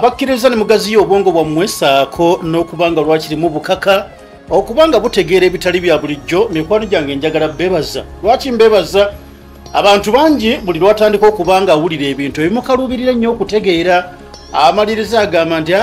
abakkiriza ne mugaziyo obwongo bwammwe saako n'okubanga lwakirimu bukaka okubanga butegeera ebitali bya bulijjo. mikwano gyange njagala beebaza. lwaki mbeebaza? abantu bangi buli lwatandika okubanga awulira ebintu ebimukaluubirira nnyo okutegeera amaliriza agamba nti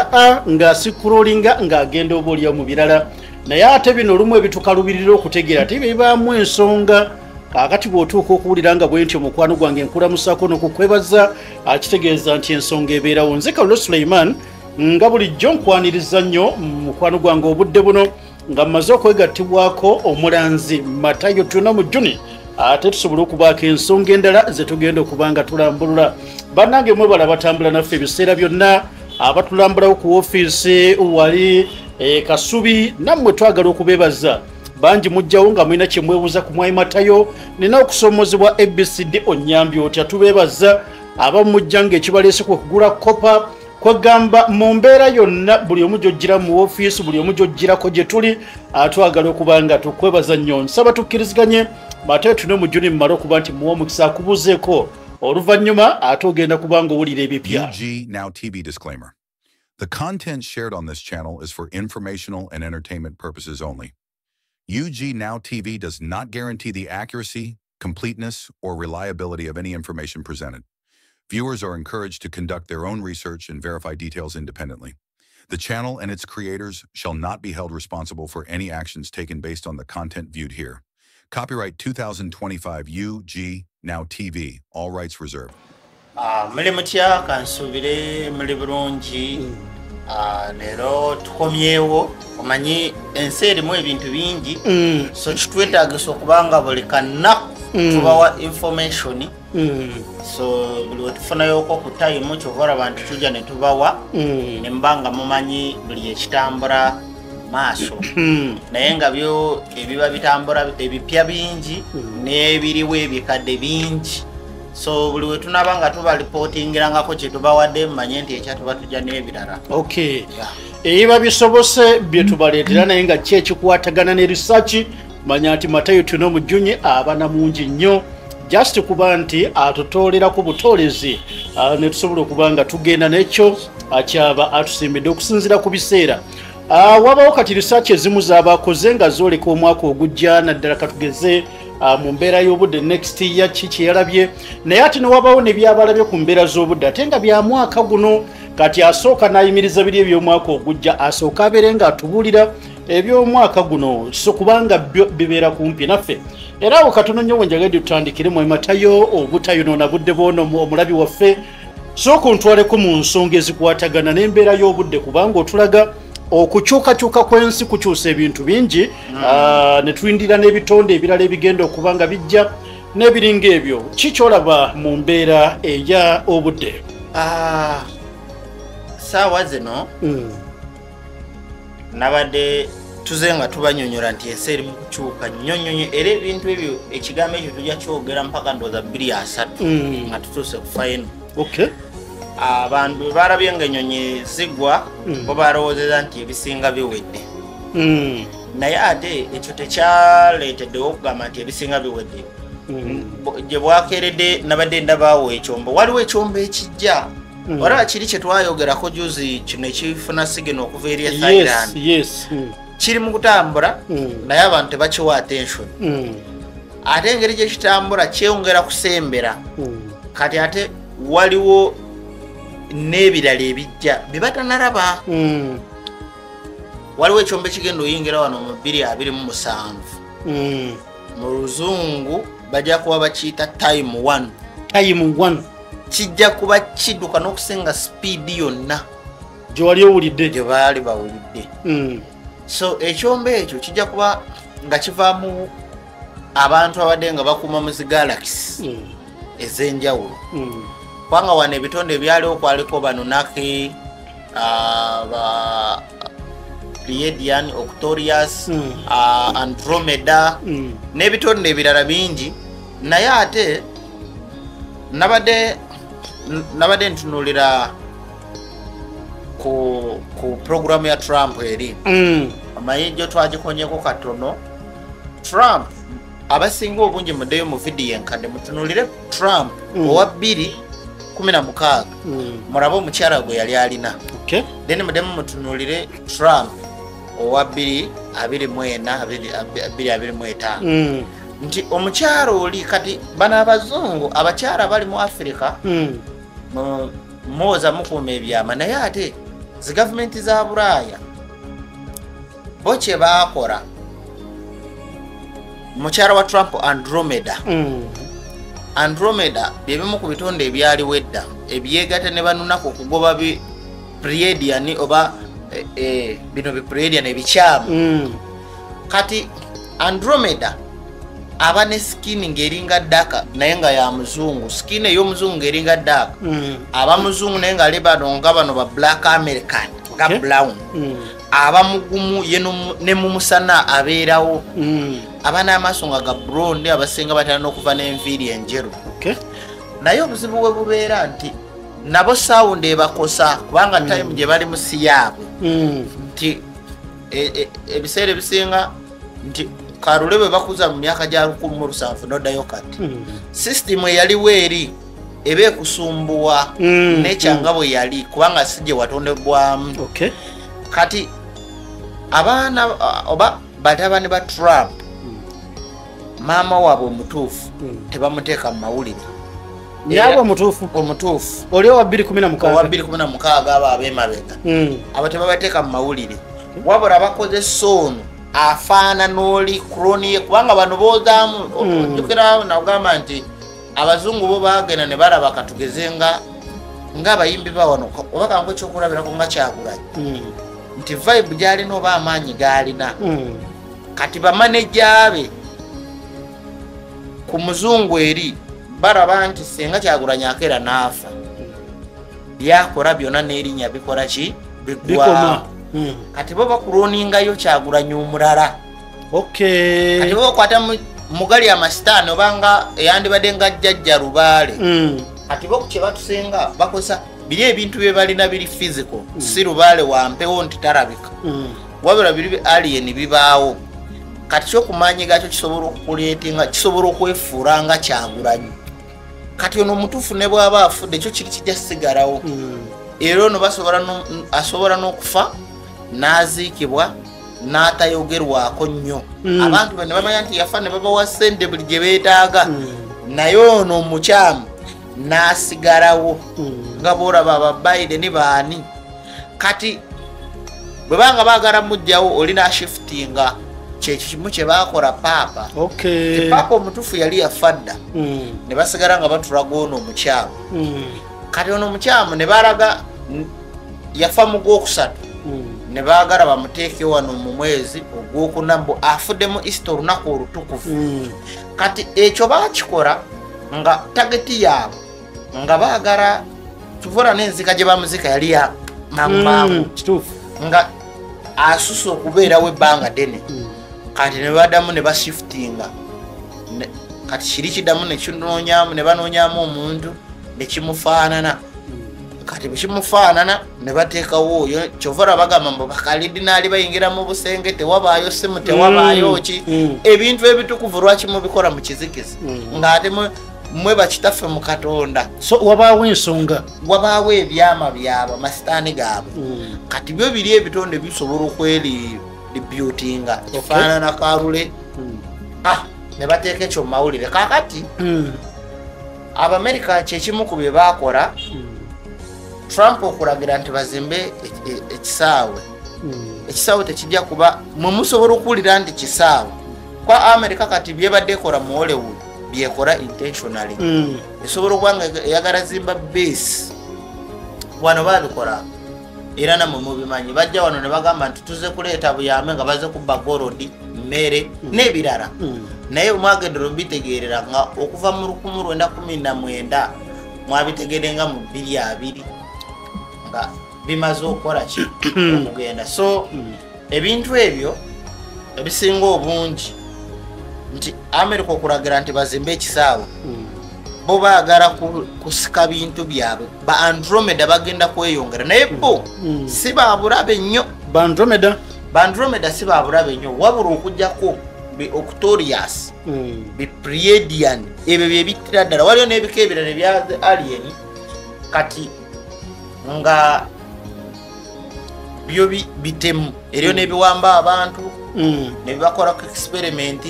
ng'asikuloolinga ng'agenda oba olya mu birala naye ate bino olumu ebitukaluubirira okutegeera tibibaamu ensonga. kaakati bw'otuuka okuwulira nga bwe ntyo mukwano gwange nkulamusaako n'okukwebaza akitegeeza nti ensonga ebeerawo. nze Kalulo Suleiman nga bulijjo nkwaniriza nnyo mukwano gwange obudde buno nga mmaze okwegattibwako omulanzi Matayo Tuna mu Juni ate tusobole okubaako ensonga endala ze tugenda okuba nga tulambulula. bannange mwebala batambula naffe ebiseera byonna abatulambulawo ku woofiisi wali Kasubi nammwe twagala okubeebaza. bangi mujjawo nga mulina kye mwebuuza ku Mwai Matayo nina okusoomozebwa ABCD onnyambye otya tubeebaza. abamu mujja ng'ekibaleese kwe kugula kopa kwegamba mu mbeera yonna buli omu gy'ojjira mu woofiisi buli omu gy'ojjirako gye tuli twagala okuba nga tukwebaza nnyo. nsaba tukkiriziganye Matayo Tuna mu Juni mmale okuba nti muwa omukisa akubuuzeeko oluvannyuma ate ogenda kuba nga owulira ebipya. UG Now TV disclaimer. The content shared on this channel is for informational and entertainment purposes only. UG Now TV does not guarantee the accuracy, completeness, or reliability of any information presented. Viewers are encouraged to conduct their own research and verify details independently. The channel and its creators shall not be held responsible for any actions taken based on the content viewed here. Copyright 2025 UG Now TV. All rights reserved. Muli mutya kansubire muli bulungi. Lero tukomyewo omanyi ensi erimu ebintu bingi so kitwetaagisa okubanga buli kanaku tubawa information so buli wetufunayoko ku time kyova abantu tujja ne tubawa ne mbanga mumanyi buli ekitambula maaso naye nga byo ebiba bitambula ebipya bingi n'ebiriwo ebikadde bingi so buli we tunabanga tuba reportingirangako kye tubawadde mumanye nti ekyatuba tujja n'ebirala. Okay. Ebiba bisobose bye tubaleetera naye nga ki ekikwatagana ne research manya nti Matayo Tuna mu Juni abana mungi nnyo just kuba nti atutoolera ku butoolezi ne tusobola okuba nga tugenda n'ekyo akyaba atusimbidde okusinzira ku biseera. Wabawo kati research ezimu z'abakoze nga zooleka omwaka ogujja naddala katugeze mu mbeera y'obudde next year kiki yalabye naye ate ne wabawo ne byabalabye ku mbeera z'obudde ate nga bya mwaka guno kati asooka n'ayimiriza biri eby'omwaka ogujja asooka abeere nga atubuulira eby'omwaka guno so kubanga bibeera kumpi naffe. era awo katono nnyo bwe njagadde tutandikire Mwai Matayo obutayonoona budde bwono omulabi waffe sooka ontwaleko mu nsonga ezikwatagana n'embeera y'obudde kubanga otulaga okukyukakyuka kw'ensi kukyusa ebintu bingi ne tulindira n'ebitonde ebirala ebigenda okuba nga bijja n'ebiringa ebyo kikyolaba mu mbeera eya obudde. Saawa zino nabadde tuze nga tubanyonyola nti ensi eri mu kukyuka nnyonnyonyo era ebintu ebyo ekigambo ekyo tujja kyogera mpaka ndowooza 2 nga tutuuse ku fayino. Okay. Abantu barabye ng'ennyonyi zigwa bo balowoozeza nti ebisinga biwedde naye ate ekyo tekyaleeteddewo okugamba nti ebisinga biwedde. gye bwakeeredde nabadde ndabaawo ekyombo waliwo ekyombo ekijja wala kiri kye twayogerako juzi kino ekifuna sigeno okuva eri Thailand kiri mu kutambula naye abantu tebakiwa attention ate engeri gye kitambula kyeyongera kusembera kati ate waliwo n'ebirala ebijja bye batanalaba. Waliwo ekyombo ekigenda oyingira wano mu 2027 mu luzungu bajja kuba bakiyita time 1 kijja kuba kidduka n'okusinga speed yonna gye wali owulidde gye baali bawulidde. So ekyombo ekyo kijja kuba nga kivaamu abantu abadde nga bakuuma mu zi galaxy ez'enjawulo kubanga wano ebitonde ebyaliwo kwaliko Banunaki Pleiadian, Octorius, Andromeda n'ebitonde ebirala bingi naye ate nabadde ntunuulira ku programu ya Trump eri amayinjo twagikonyeko katono. Trump abasinga obungi muddeyo mu vidiyo enkadde mutunuulire Trump owa 2 16 murabo omukyala gwe yali alina then mudemu mutunulire Trump owa 2024 nti omukyala oli kati bana abazungu abakyala bali mu Africa moza mukuuma ebyama naye ate zi gavumenti za Bulaaya bo kye baakora mukyala wa Trump Andromeda byebimu ku bitonde ebyaliwo edda ebyegatta ne banunako okugoba Pleiadian oba bino Pleiadian ebikyamu kati Andromeda aba ne skin ngeringa daka naye nga ya muzungu skin ey'omuzungu ngeringa daka aba muzungu naye nga Lebanon nga bano ba black American nga brown aba mugumu ne mumusana abeerawo abana amaaso nga ga blonde abasenga batana n'okuva n'enviiri enjeru naye obuzibu bwe bubeera nti nabo sound ebakosa kubanga time gye bali mu siyaabwe nti ebiseera ebisinga nti Karule bwe bakuza mu myaka gya 1700 noddayo kati system eyaliwo eri ebe kusumbuwa nekyanga bwe yali kubanga sije watondebwamu kati abaana oba batabani ba Trump mama waabwe omutuufu tebamuteeka mu mawulire yaba omutuufu oli owa 2016 aba ab'emabega abo tebabateeka mu mawulire wabula bakoze soono afaana n'oli kroni ye kubanga bano boozaamu ojjukira nagamba nti abazungu bo baagenda ne balaba katugeze ng'abayimbi bawano oba kangu ekyokulabirako nga Kyagulanyi nti vibe gyalina oba amaanyi gaalina kati bamanejja be ku muzungu eri baraba nti senga Kyagulanyi akeera n'afa byakola byonna n'erinnya bikola ki bigwamu kati bo bakuloningayo Kyagulanyi omulala kati bo bakwata mugali amasitaani obanga eyandibadde nga jjajja Lubaale kati bo kye batusenga bakosa biri ebintu bye balina biri physical si Lubaale wampewo nti talabika wabula biri alien bibaawo kati kyokumaanyi gakyo kisobola okukuleetinga kisobola okwefuula nga Kyagulanyi kati ono omutuufu ne bw'aba afudde ekyo kiri kijja sigalawo era ono asobola n'okufa n'aziikibwa n'atayogerwako nnyo abantu bano bamanya nti yafa ne babawa ssente buli gye beetaaga naye ono omukyamu n'asigalawo nga boolaba aba Biden baani kati bwe banga baagala mujjawo oli n'ashiftinga kyekyo kimu kye baakola paapa paapa omutuufu yali yafa dda ne basigala nga batulaga ono omukyamu kati ono omukyamu ne balaga yafa mu Gwokusatu ne baagala bamuteeke wano mu mwezi ogwokuna mbu afudde mu Easter olunaku olutukuvu kati ekyo baakikola nga tageti yaabwe nga baagala tuvula n'enzika gye bamuzika yali ya mangu nga asusa okubeerawo ebbanga ddene kati ne baddamu ne bashiftinga kati kiri kiddamu ne banoonyamu omuntu ne kimufaanana kati bwe kimufaanana ne bateekawo oyo kyovara bagamba mbu bakalidinaali bayingira mu busenge tewabaayo simu tewabaayo ki ebintu ebitukuvu lwaki mubikola mu kizikizi ng'ate mwe bakitaffe mu Katonda so wabaawo ensonga wabaawo ebyama byabwe amasitaani gaabwe kati byo biri ebitonde bisobola okweributinga efaanana Karule ne bateeka ekyo mu mawulire kaakati Abamerika kyekimu ku bye baakola Trump okulagira nti bazimbe ekisaawe tekijja kuba mwe musobola okuwulira nti kisaawe kwa Amerika kati byebadde ekola mu Hollywood byekola intentionally esobola okuba nga eyagala zimba base wano babikola era namwe mubimanyi bajja wano ne bagamba nti tuze kuleeta buyambe nga baze kubba golodi mmere n'ebirala naye mwagendera mubitegeerera nga okuva mu 1919 mwabitegeerenga mu 2020 nga bimaze okukola ki okugenda so ebintu ebyo ebisinga obungi nti Amerika okulagira nti bazimbe ekisaawe bo baagala kusika bintu byabwe ba Andromeda bagenda kweyongera naye bo si babulabe nnyo ba Andromeda si babulabe nnyo wabula okugjako be Octorius be Pleiadian ebyo bye bittira ddala waliyo n'ebiko ebirala ebya alien kati nga byo bitemu eriyo nebiwamba abantu nebibakolako experiment.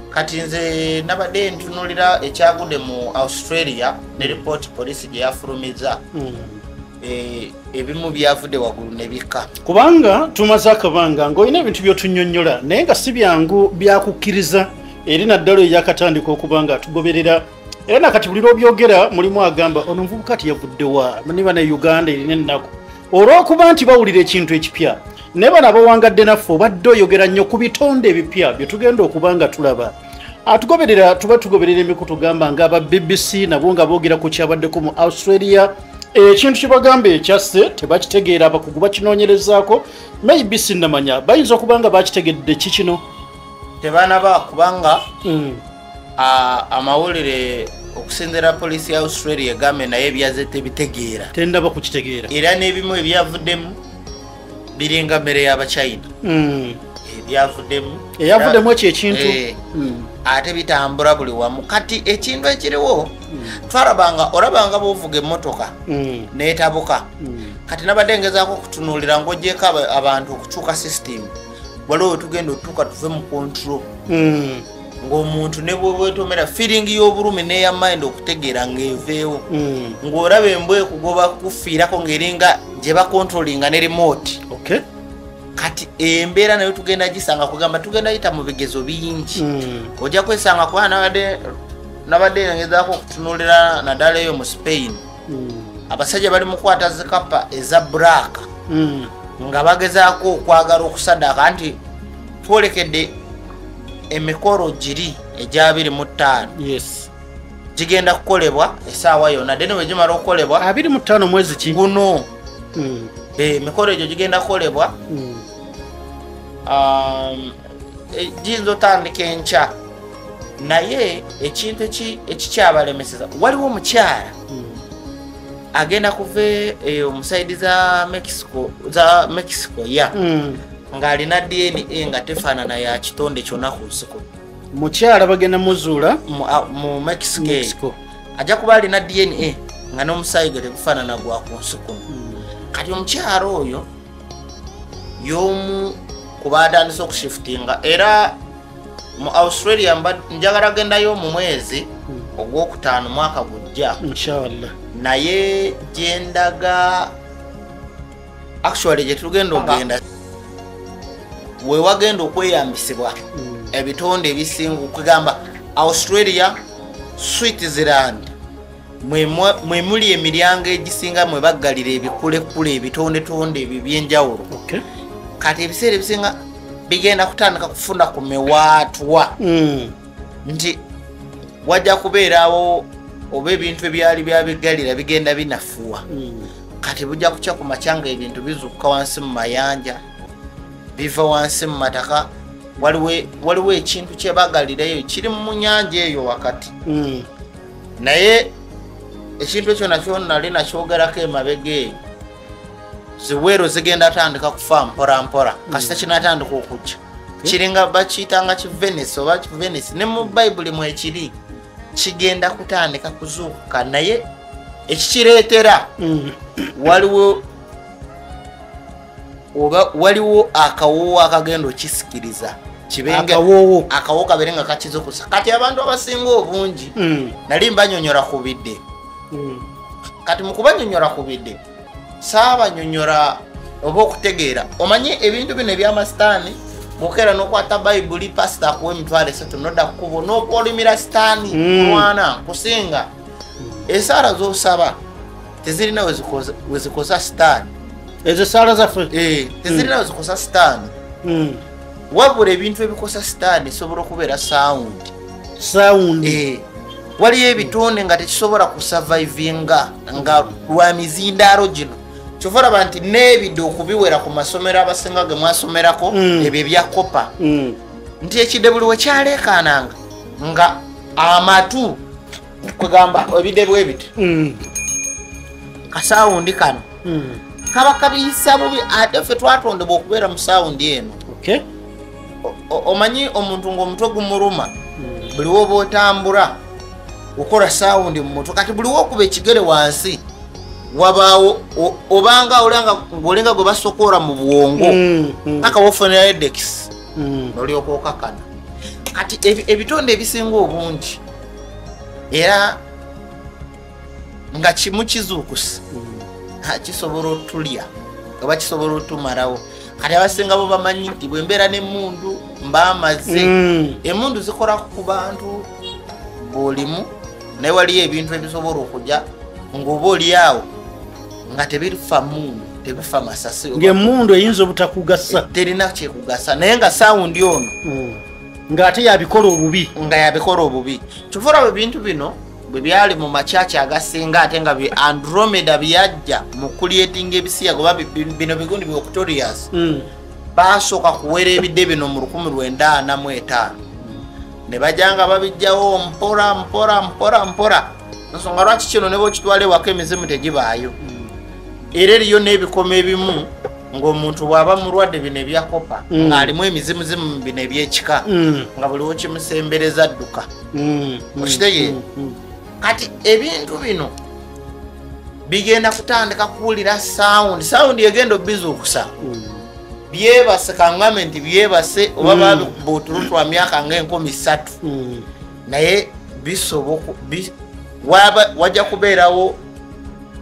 Kati nze nabadde ntunulira ekyagudde mu Australia ne report police gye yafulumiza ebimu byavudde waggulu ne bika. Kubanga tumaze akabanga ng'olina ebintu by'otunnyonnyola naye nga si byangu byakukkiriza eri naddala eryakatandika okuba nga atugoberera era nakati buli lw'obyogera mulimu agamba ono nvubuka kati yavuddewa niba ne Uganda erina ennaku olw'okuba nti bawulira ekintu ekipya naye bano abawangadde naffe obadde oyogera nnyo ku bitonde ebipya bye tugenda okuba nga tulaba. Atugoberera tuba tugoberera emikutu gamba ng'aba BBC nabo nga boogera ku kyabaddeko mu Australia. Ekintu kibagamba ekyasse tebakitegeera abakugu bakinoonyerezaako maybe sinnamanya bayinza okuba nga bakitegedde ki kino tebanaba kubanga amawulire okusinziira poliisi ya Australia egambe naye ebyaze tebitegeera tendaba kukitegeera era n'ebimu ebyavuddemu biringa mmere y'Abachina ebyavuddemu ekyo ekintu ate bitambula buli wamu. Kati ekintu ekiriwo olabanga bwovuga emmotoka neetabuka kati nabadde ngezaako okutunuulira ng'oggyeko abantu okukyuka system waliwo wetugenda otuuka tuve mu control ng'omuntu ne bwewetomera feeling y'obulumi n'eya mind okutegeera ng'eveewo ng'olaba embwa ekugoba kufiirako ng'eringa gye bakontrolinga ne remote. Kati embeera nayo tugenda gisanga kugamba tugenda yita mu bigezo bingi ojja kwesanga kuba nabadde ngezaako okutunuulira naddala eyo mu Spain abasajja bali mu kwata zikapa eza black nga bagezaako okwagala okusaddaaka nti twolekedde emikolo giri egya 25 gigenda kukolebwa essaawa yonna dene bwe gimala okukolebwa 25 mwezi ki guno emikolo egyo gigenda kukolebwa giyinza otandika enkya naye ekintu ekikyabalemeseza waliwo omukyala agenda kuva omusaidi za Mexico ng'alina DNA nga tefaanana ya kitonde kyonna ku nsi kuno. Mukyala bagenda muzuula mu Mexico ajja kuba alina DNA nga n'omusaayi gwe tegufaanana gwa ku nsi kuno. Kati omukyala oyo y'omu kuba atandise okushiftinga era mu Australia njagala gendayo mu mwezi ogwokutaano mwaka gujja inshallah naye gyendaga actually gye tugenda ogenda we wagenda okweyambisibwa ebitonde ebisinga okugamba Australia Switzerland mwe muli emiryango egisinga mwe baggalira ebikulekule ebitondetonde ebyo ebyenjawulo. Kati ebiseera ebisinga bigenda kutandika kufuna ku mewaatwa nti wajja kubeerawo oba ebintu ebyali byabiggalira bigenda binafuwa kati bujja kuca ku macyanga ebintu bizukka wansi mu mayanja biva wansi mu mataka waliwo ekintu kyebagalirayo kiri mu nyanja eyo wakati naye ekintu ekyo nakyo nali nakyogerako emabega eyo ziweero zigenda tandika kufa mpora mpora kasita kinatandika okujja kiringa bakiyitanga Venice oba Venice ne mu Bible mwekiri kigenda kutandika kuzuukuka naye ekikireetera waliwo akawoowo akagenda okisikiriza kibenge akawoowo kabeere nga kakizukusa. Kati abantu abasinga obungi nali mbanyonyola ku bidde kati mu kubanyonyola ku bidde saabanyonyola oba okutegeera omanyi ebintu bino ebyamasitaani bwokeera n'okwata bayibuli pasita akuwa emitwalo 3 nodda kukubo n'okwolimira sitaani mwana kusinga esaala z'osaba tezirina wezikosa sitaani ezo saala zaffe tezirina wezikosa sitaani wabula ebintu ebikosa sitaani esobola okubeera sawundi waliyo ebitonde nga tekisobola kusurvivinga nga lwa mizindaalo gino kyova olaba nti n'ebidde okubiwera ku masomero abasinga ge mwasomerako ebyo ebyakopa nti ekidde buli we kyaleekaananga nga amatu kugamba ebidde bwe biti kasawundi kano kaba kabiyisa bubi ate ffe twatondebwa okubeera mu sawundi eno. Omanyi omuntu ng'omutwe gumuluma buliwo oba otambula okola sawundi mu mutwe kati buliwo okuba ekigere wansi wabaawo obanga olenga gwe basokora mu bwongo aka wofunira headaches olyoka okakana kati ebitonde ebisinga obungi era nga kimu kizuukusa kisobola otulya oba kisobola otumalawo kati abasinga bo bamanyi nti bwembeera n'emmundu mbaamaze emmundu zikola ku bantu bwolimu naye waliyo ebintu ebisobola okujja ng'oba oliawo nga tebifa mundu tebifa masasi ng'emmundu eyinza obutakugasa terina kyekugasa naye nga saawundi ono ng'ate yabikola obubi kivula bwe bintu bino bwe byali mu makyaki agasinga ate nga Andromeda byajja mu kulietinga ebisiya goba bino bigundi bi Octorius basooka kuwera ebidde bino mu 1945 ne bajanga babijjawo mpora nsonga lwaki kino ne bwekitwala ewaka emizimu tegibaayo era eriyo n'ebikoma ebimu ng'omuntu bw'aba mulwadde bino ebyakopa ng'alimu emizimuzimu bino ebyekika nga buliwo kimusembereza adduka okitegeera kati ebintu bino bigenda kutandika kuwulira sawundi egenda obizuukusa byebase kangambe nti byebase oba babikuba otulo twa myaka nga3 naye bisoboka wajja kubeerawo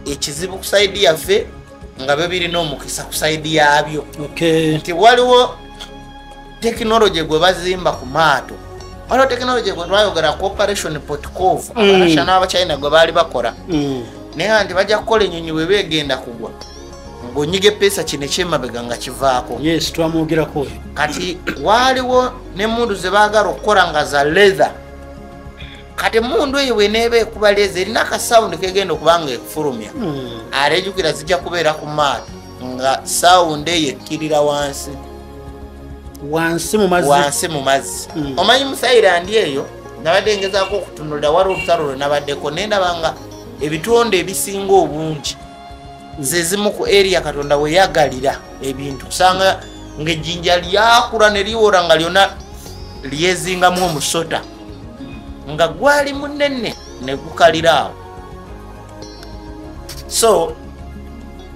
ekizibu ku saidi yaffe nga byo birina omukisa ku saidi yabyo nti waliwo tekinologi gwe bazimba ku maato waliwo tekinologi gwe twayogera ku Operation Potkov abarasha n'abachina gwe baali bakola naye nti bajja kukola ennyonyi bwe beegenda kugwa ng'onyiga eppeesa kino ekyemabega nga kivaako twamwogerako oyo kati waliwo n'emmundu ze baagala okukola nga za leather kati mundu eyo bweneeba ekuba leeza erina akasawundi kegenda okubanga ekufulumya alejjukira zijja kubeera ku maato nga sawundi eyo ekkirira wansi mu mazzi omanyi mu Thailand eyo nabadde ngezaako okutunulira wali olutalo lwe nabaddeko nendaba nga ebitonde ebisinga obungi ze zimu ku area Katonda we yagalira ebintu kusanga ng'ejjinja lyakula ne liwora nga lyonna lyezingamu omusota nga gwali munene ne gukaliraawo so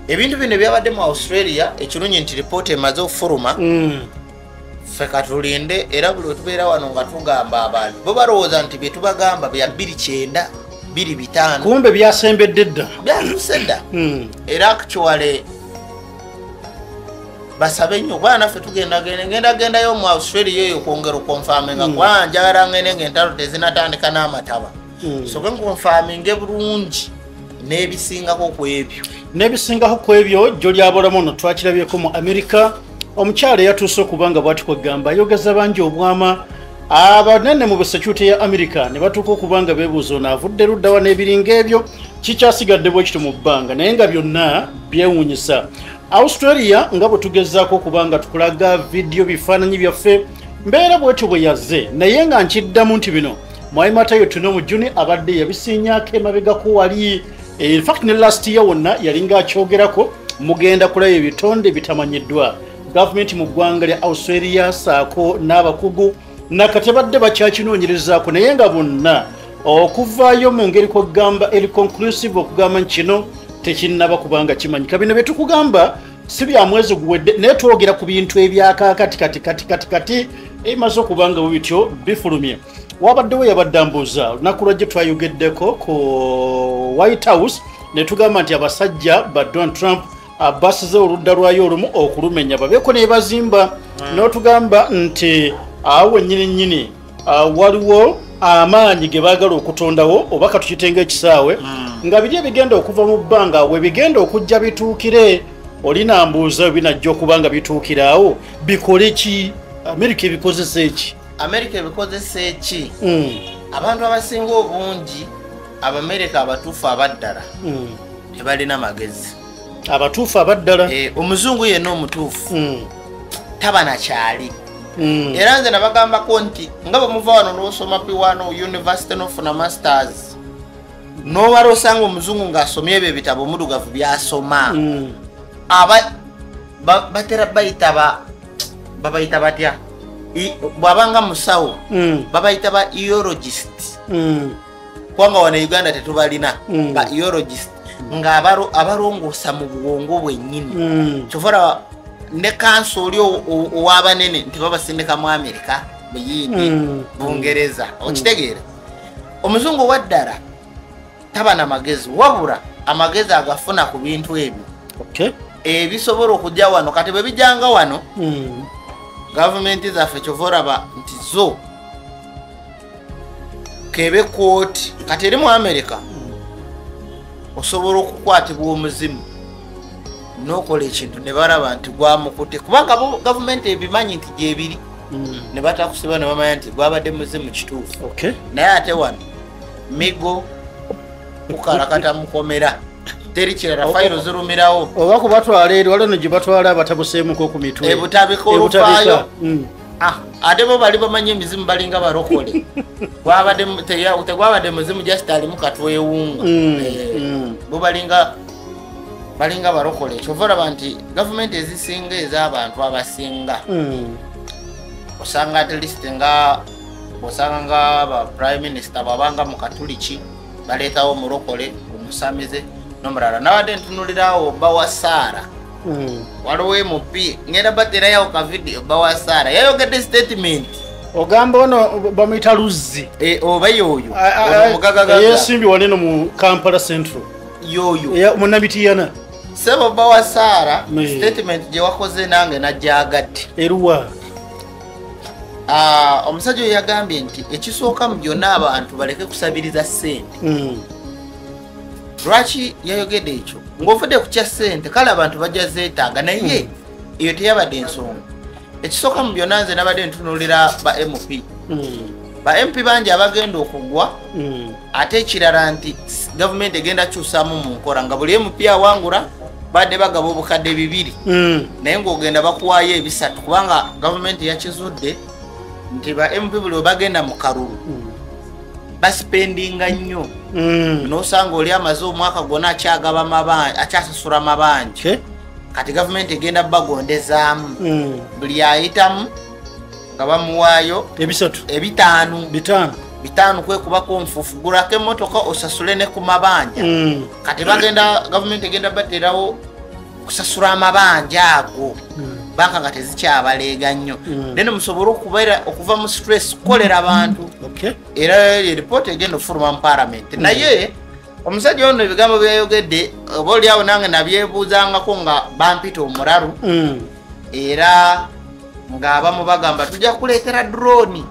ebintu bino byabadde mu Australia ekirungi nti ripoota emaze okufuluma ffe katulinde era buli wetubeera wano nga tugamba abantu bo balowooza nti bye tubagamba bya 29 25 kumbe byasembedde dda byatuuse dda era actually basabe nnyo kuba naffe tugendagendayo mu Australia eyo kwongera okonfaminga kuba njagala ngende ng'entalo tezinatandika n'amataba soke nkonfaminge bulungi n'ebisingako ku ebyo jjo lyabolamu no twakirabyeko mu America omukyala eyatuuse okuba nga bw'ati kwegamba ayogeza bangi obwama abanene mu security ya America ne batuuka okuba nga beebuuza ono avudde luddawa n'ebiringa ebyo kikyasigadde bwe kito mu bbanga naye nga byonna byewuunyisa Australia nga bwe tugezaako okuba nga tukulaga vidiyo bifaananyi byaffe mbeera bwetyo bwe yazze naye nga nkiddamu nti bino Mwai Matayo tuno mu Juni abadde yabisinyaako emabegako wali in fact ne last year wonna yalinga akyogerako mugenda kulaba ebitonde bitamanyiddwa gavumenti mu ggwanga lya Australia saako n'abakugu nakatebadde bakyakinoonyerezaako naye nga bonna okuvaayo mu ngeri kwegamba eri conclusive okugamba kino tekinnaba kubanga kimanyika bino bye tukugamba si bya mwezi guwedde naye twogera ku bintu ebyakakatikati ebimaze okubanga bwebityo bifulumye wabaddewo yabadde ambuuza olunaku lwajje twayogeddeko ku White House ne tugamba nti abasajja ba Donald Trump basize oludda lwayo olumu okulumenya babeeko ne bazimba n'otugamba nti awo nnyini waliwo amaanyi ge baagala okutondawo oba katukitenga ekisaawe nga biri ebigenda okuva mu bbanga we bigenda okujja bituukire olina mbuuza binajja okuba nga bituukiraawo bikole ki Amerika ebikozesa eki abantu abasinga obungi Abamerika abatuufu abaddala tebalina magezi abatuufu abaddala omuzungu yenna omutuufu taba nakyali era nze nabagambako nti nga bwe muva wano n'osoma P1 University n'ofuna masters n'obala osanga omuzungu ng'asomye ebyo ebitabo mudugavu byasoma batera babayita batya bw'abanga musawo babayita ba urologist kubanga wano Uganda tetubalina ba urologist nga abalongoosa mu bwongo bwennyini kyovara ne kanso oli ow'abanene nti babasindika mu Amerika buyindi bungereza okitegeera omuzungu waddala taba na magezi wabula amagezi agafuna ku bintu ebyo ebisobola okujja wano kati bwe bijjanga wano gavumenti zaffe kyova oraba nti zo kebe kooti kati eri mu Amerika osobola okukwatibwa omuzimu n'okola ekintu ne balaba nti gwamukute kubanga gavumenti ebimanyi nti gyebiri ne batakusiba ne bamanya nti gwabadde muzimu kituufu naye ate wano migo kukalakata mukomera teri kirala fayiro zirumirawo oba kubatwala eri waliwo gye batwala abatabuseemuko ku mitwe ebutabika olufaayo ate bo bali bamanyi emizimu balinga barokole tegwabadde muzimu just alimu katwewunga bo balinga barokole kyova olaba nti gavumenti ezisinga ez'abantu abasinga osanga at least nga osanga nga ba prime minister babanga mu katuliki baleetawo omurokole omusamize n'omulala nawadde ntunulirawo Bawasaara waliwo MP ngenda baterayo ka video Bawasaara yayogedde statement ogamba ono bamuyita Luzzi oba yoyo yesimbi waneno mu Kampala Central yoyo munabitiyana sebo Bawasaara statement gye wakoze nange najjagadde eruwa omusajja oyo yagambye nti ekisooka mu byonna abantu baleke kusabiriza ssente lwaki yayogedde ekyo ng'ovudde ku kya ssente kale abantu bajja zeetaaga naye eyo teyabadde ensonga ekisooka mu byonna nze nabadde ntunuulira ba MP ba MP bangi abagenda okugwa ate ekirala nti gavumenti egenda kyusaamu mu nkola nga buli MP awangula badde bagaba obukadde 2 naye ng'ogenda bakuwaayo 3 kubanga gavumenti yakizudde nti ba MP buli bagenda mu kalulu baspendinga nnyo n'osanga oli amaze omwaka gwonna akyagaba mabanja akyasasula amabanja kati gavumenti egenda bagondezaamu buli ayitamu nga bamuwaayo 5 kwekubako nfuufu gulako emmotoka osasule ne ku mabanja kati gavumenti egenda baterawo kusasula amabanja ago banka nga tezikyabaleega nnyo then musobole okuva mu stress kukolera abantu era report egenda ofuluma mu parliament naye omusajja ono ebigambo byayogedde oba oliawo nange nabyebuuzangako nga bampita omulalu era ng'abamu bagamba tujja kuleetera drone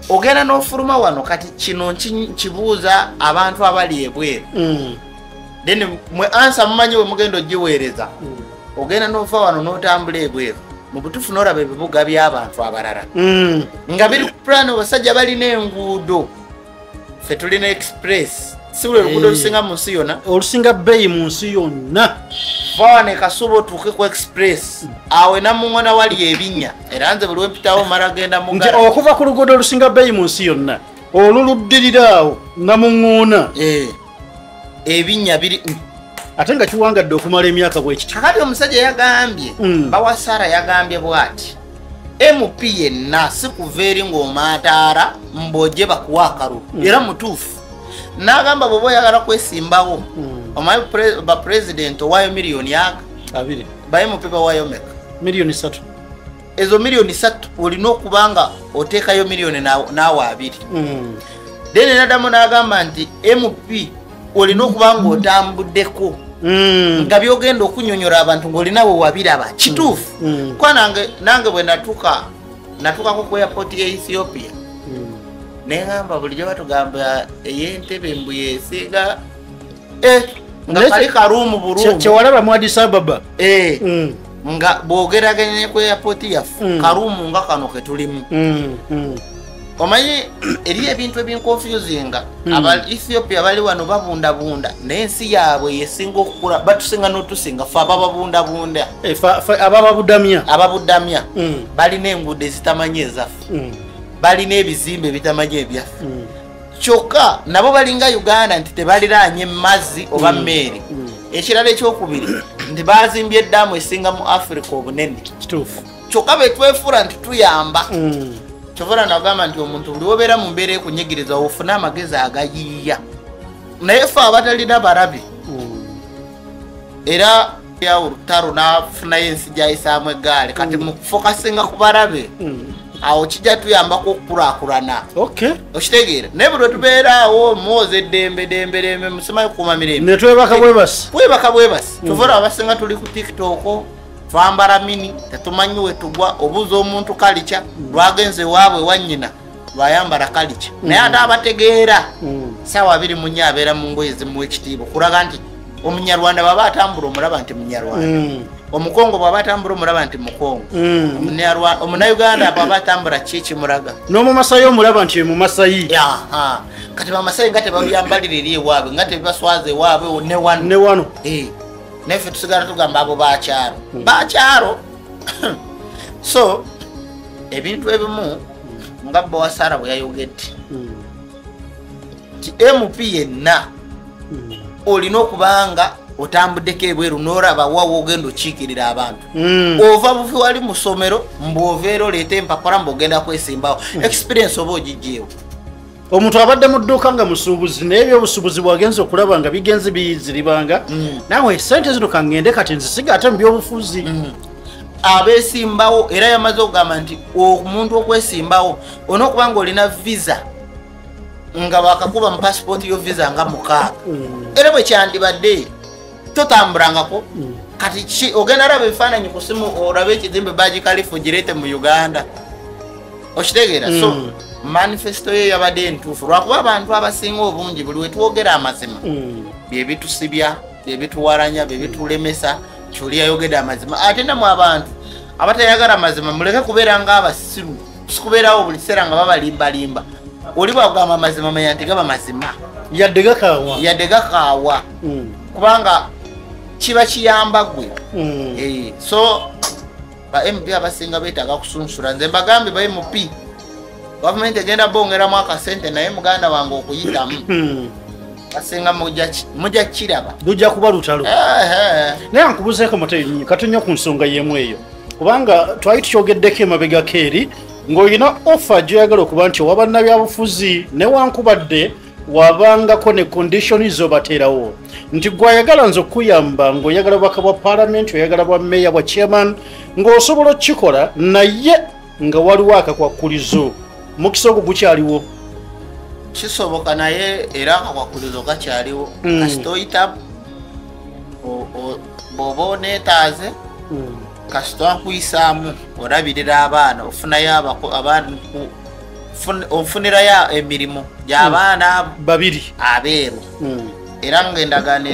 ogenda n'ofuluma wano kati kino nkibuuza abantu abali ebweru then mwe ansa mumanyi we mugenda ogiweereza ogenda n'ova wano n'otambula ebweru mu butuufu n'olaba ebibuga by'abantu abalala nga biri ku plan abasajja balina enguudo ffe tulina express si buli oluguudo olusinga mu nsi yonna olusinga bbeeyi mu nsi yonna vawane kasuba otuuke ku express awe namuŋona wali ebinnya era nze buli wempitawo mala genda nti okuva ku luguudo olusinga bbeeyi mu nsi yonna oluluddirira awo namuŋona ebinnya biri ate nga kiwangadde okumala emyaka bwekiti kakati omusajja yagambye Bawasaara yagambye bwati MP yenna si kuva eri ng'omaataara mbojje bakuwa akalulu era mutuufu n'agamba bw'oba oyagala kwesimbawo omanyi ba president owaayo miliyoni aga 2 ba MP bawaayo meka miliyoni 3 ezo miliyoni 3 olina okubanga oteekayo miliyoni naawe 2 then naddamu n'agamba nti MP olina okubanga otambuddeko nga byogenda okunyonyola abantu ng'olinawe wabiraba kituufu kuba nange bwe natukako ku airport ya Ethiopia neŋamba bulijjo batugamba ey'Entebbe mbu yeesiiga nga kali karuumu bulungi kyewalaba mu Addis Ababa nga bwogeraganye ku airport yaffe karuumu nga kano ke tulimu omanyi eri ebintu ebinconfusinga aba Ethiopia bali wano babundabunda naye ensi yaabwe yesinga okukula batusinga n'otusinga fe abababundabunda ababudamya balina enguudo ezitamanyi ezaffe balina ebizimbe ebitamanyi ebyaffe kyokka nabo balinga Uganda nti tebaliraanye mazzi oba mmeeri ekirala ekyokubiri nti bazimbye eddamu esinga mu Africa obunene kituufu kyokka betwefuula nti tuyamba kyovula nagamba nti omuntu buli wobeera mu mbeera ekunyigiriza ofune amagezi agayiiya naye ffe abatalina balabi era ya urutaro nafuna yensi jayisamu egaali kati mukufokasinga ku balabe awo kijja tuyambako okukulakulana okitegeera naye bwe tubeeraawo muwoza eddembe musimayo kukuuma mirembe netwebaka bwebasi tuvera abasinga tuli ku tiktok twambala mini tetumanyi wetugwa obuuza omuntu kalica lwagenze waabwe wanyina lwayambala kalica naye ate abategeera saawa 24 abeera mu ngoye zimuwa ekitiibwa kulaga nti omunyarwanda bwaba atambula omulaba nti munyarwanda omukongo bwaba atambula omulaba nti mukongo omunayuganda bwaba atambula kikimulaga n'omumasayi omulaba nti mumasayi kati bamasayi nga tebabyambalira eri ewaabwe nga tebibaswaza ewaabwe ne wano naffe tusigala tugamba abo bakyalo so ebintu ebimu nga Bowasara bwe yayogedde ti MP yenna olina okubanga otambuddeko ebweru n'olaba wawo ogenda okiikirira abantu ova buvi wali mu ssomero mbw'oveera oleeta empapula mbw'ogenda kwesimbawo experience oba ogijjeewo omuntu abadde mu dduuka nga musuubuzi naye ebyobusuubuzi bwagenza okulaba nga bigenze biyiziribanga nawe sente zino kangende kati nzisiga ate mu byobufuzi abeesimbawo era yamaze okugamba nti omuntu okwesimbawo olina okuba nga olina visa nga bakakuba mu pasipooti yo visa nga 6 era bwe kyandibadde totambulangako kati ogenda raba ebifaananyi ku simu olabe ekizimbe bagikalifu gireete mu Uganda okitegeera so manifesto ye yabadde entuufu lwakuba abantu abasinga obungi buli wetwogera amazima byebitusibya byebituwaranya byebitulemesa kyoli yayogedde amazima ate namwe abantu abatayagala amazima muleke kubeera nga abasiru sikubeerawo buli kiseera nga babalimbalimba oli bwagamba amazima manya nti gaba mazima yadde gakaawa kubanga kiba kiyamba gwe so ba MP abasinga beetaaga kusunsula nze mbagambe ba MP gavumenti egenda bongeramu akasente naye muganda wange okuyitamu basinga mujja kiraba lujja kuba lutalo naye nkubuzeeko Matayo katonyo ku nsonga y'emu eyo kubanga twali tukyogeddeko emabega keeri ng'olina offer gy'oyagala okuba nti owa bannabyabufuzi newankubadde wabangako ne condition zobateerawo nti gwayagala nze okuyamba ng'oyagala bwaka bwa parliament oyagala bwa meya bwa chairman ng'osobola okukikola naye nga waliwo akakwakulizo mukisa ogwo gukyaliwo kisoboka naye era akakwakulizo kakyaliwo kasita oyita bw'oba oneetaaze kasita akuyisaamu olabirira abaana ofunayo abaana ofunirayo emirimu gy'abaana babiri abeeru era ng'endagaano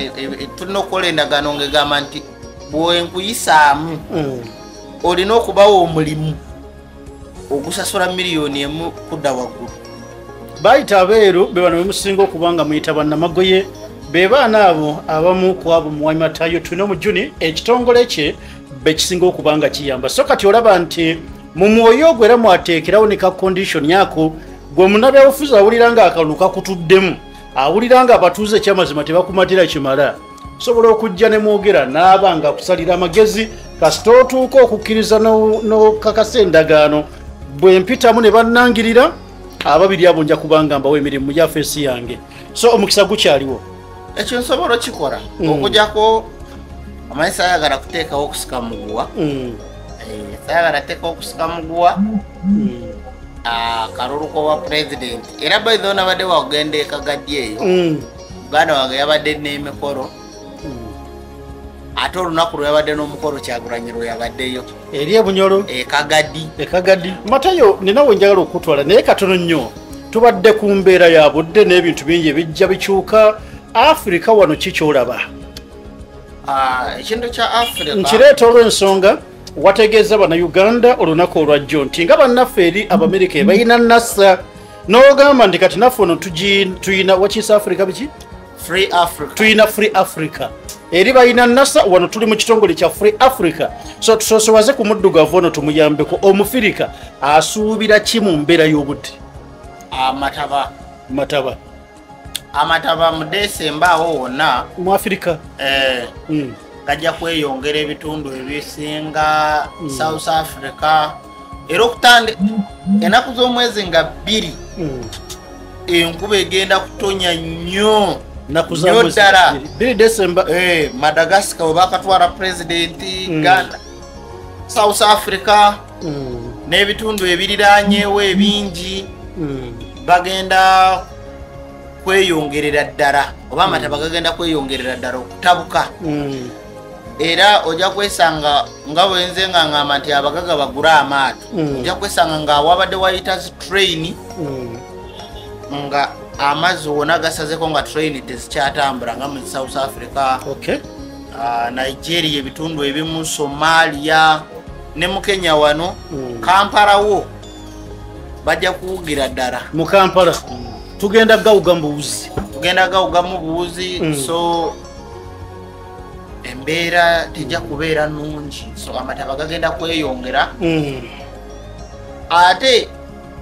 tulina okukola endagaano ng'egamba nti bwenkuyisaamu olina okubawo omulimu ogusasula miliyoni 1 kudda waggulu bayita abeeru be bano bemusinga okuba nga muyita bannamagoye be baana abo abamu ku abo Mwai Matayo tulina mu Juni ekitongole kye bekisinga okuba nga kiyamba so kati olaba nti mu mwoyo ogwo era mwateekerawo ne ka condition yako gwe munnabyabufuzi awulira nga akalulu kakutuddemu awulira nga abatuuze ekyamazima tebakumatira kimala sobola okujja ne mwogera naaba nga akusalira amagezi kasita otuuka okukkiriza n'okakasa endagaano bwe mpitamu ne bannangirira ababiri abo nja kubanga mbawo emirimu ya feesi yange so omukisa gukyaliwo ekyo nsobola okikola okujjako amanyi sayagala kuteekawo okusika muguwa sayagala teekawo okusika muguwa akalulu kowa president era baitho nabadde wagenda ekagaddi eyo muganda wange yabadde n'emikolo ate olunaku lwe yabadde n'omukolo Kyagulanyi lwe yabaddeyo eri ebunyolo ekagadi Matayo ninawe njagala okutwala naye katono nnyo tubadde ku mbeera ya budde n'ebintu bingi ebijja bikyuka Afrika wano kikyolaba ekintu kya Afrika nkireeta olw'ensonga wategeeza bannayuganda olunaku olwajjo nti nga bannaffe eri Abamerika balina nasa n'ogamba nti kati naffe ono tuyina wakiisa Afrika biki tuyina Free Africa eri balina nasa wano tuli mu kitongole kya Free Africa so tusosowaze ku muddugavu ono tumuyambeko omufirika asuubira ki mu mbeera y'obudde amataba mu Desemba awo wonna mu Afrika gajja kweyongera ebitundu ebisinga South Africa era okutande enaku z'omwezi nga 2 enkuba egenda kutonya nnyo nnyo ddala 2 December Madagascar we bakatwala president Ghana South Africa n'ebitundu ebiriranyeewo ebingi bagenda kweyongerera ddala oba amataba gagenda kweyongerera ddala okutabuka era ojja kwesanga nga bwenze nga ngamba nti abagaga bagula amaato ojja kwesanga nga wabadde wayita train nga amazzi wona gasazeko nga train tezikyatambula nga mu South Africa Nigeria ebitundu ebimu Somalia ne mu Kenya wano Kampala wo bajja kuwugira ddala mu Kampala tugenda gawuga mu buwuzi so embeera tejja kubeera nnungi so amataba gagenda kweyongera ate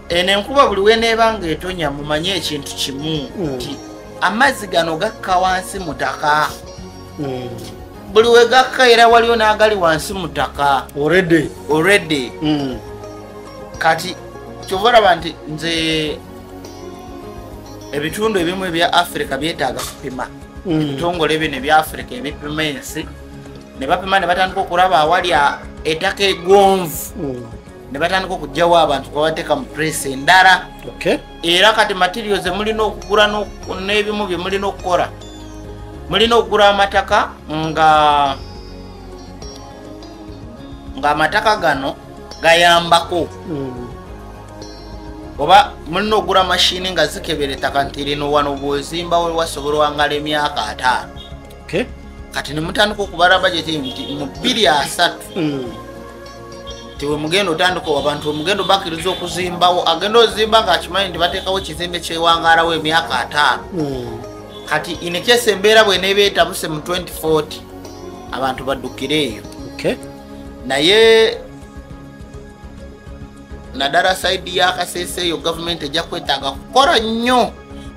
eno enkuba buli weneeba ng'etonya mumanye ekintu kimu nti amazzi gano gakka wansi mu ttaka buli we gakka era waliwo n'agali wansi mu ttaka already kati kyova olaba nti nze ebitundu ebimu ebya Africa byetaaga kupima ebitongole bino ebya Africa ebipima ensi ne bapima ne batandika okulaba awali ettaka egonvu ne batandika okugyawo abantu babateeka mu press endala era kati materials mulina okugula n'ebimu bye mulina okukola mulina okugula amataka nga amataka gano gayambako oba mulina okugula mashini nga zikebera ettaka nti lino wano bwezimbawo wasobola wangala emyaka 5 kati ne mutandika okubala bajeti nti mu 2-3 tiwe mugendo otandika abantu omugendo bakiriza okuzimbawo agenda ozimba ng'akimanyi nti bateekawo ekizimbe kyewangalawo emyaka 5 kati inekesa embeera bweneeba etabuse mu 2040 abantu baddukire eyo naye naddala saidi y'akaseese eyo gavumenti ejja kwetaaga kukola nnyo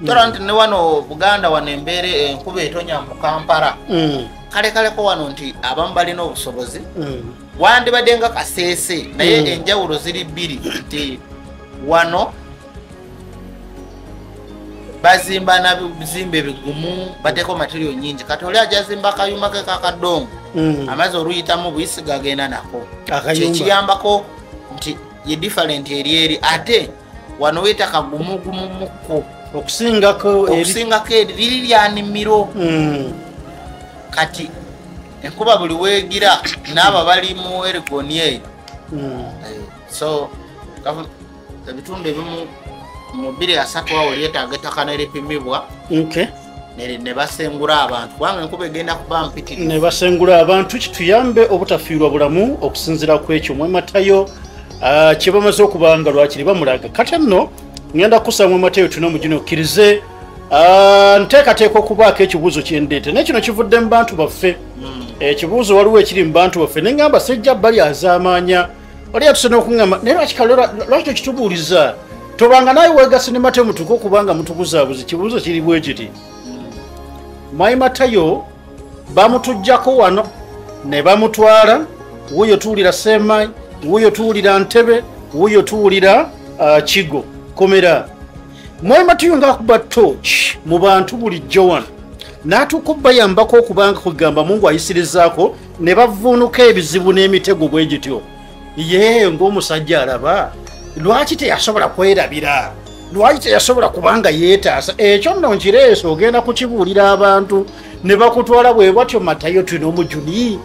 tola nti ne wano Buganda wano embeera enkuba etonya mu Kampala kalekaleko wano nti abamu balina obusobozi wandibadde nga kaseese naye enjawulo ziri bbiri nti wano bazimba na bizimbe bigumu bateeko material nyingi kati oli ajazimba akayumba ke kakadongo amazzi oluyitamu buyisi gagenda nako kyekiyambako nti ye different eri ate wano weetaka gumugumumuko okusingako liri lyanimiro kati enkuba buli weegira n'abo bali mu erigoni eyo so ebitundu ebimu mu 2-3 awo lyetaaga ettaka neripimibwa ne basengula abantu kubanga enkuba egenda kuba mpitirivu ne basengula abantu kituyambe obutafiirwa bulamu okusinziira ku ekyo Mwematayo kye bamaze okubanga lwakiri bamulaga kati nno ngenda kussa Mwematayo tuna mugino okkirize nteekateeka okubaako ekibuuzo kyendeete nekino kivudde mu bantu baffe ekibuuzo waliwo ekiri mu bantu baffe neŋŋamba sejja bali azaamaanya oli atusena okuŋŋamba naye lwaki tokitubuuliza tobanga naye weegase ne Matayo mutuuke okubanga mutukuzaabuzi kibuuzo kiri bwe kiti Mwematayo bamutuggyako wano ne bamutwala wuuyo tuwulira Semayi wuuyo tuwulira Ntebe wuuyo tuwulira Kigo Komera Mwematayo ng'akuba torch mu bantu bulijjo wano n'atuuka obbayambako okubanga kugamba Mungu ayisirizaako ne bavuunuka ebizibu n'emitego bwe gityo ye ng'omusajja alaba lwaki teyasobola kwerabira lwaki teyasobola kubanga yeetaasa ekyo nno nkireeso ogenda kukibuulira abantu ne bakutwala bwe batyo Matayo tulina omujuni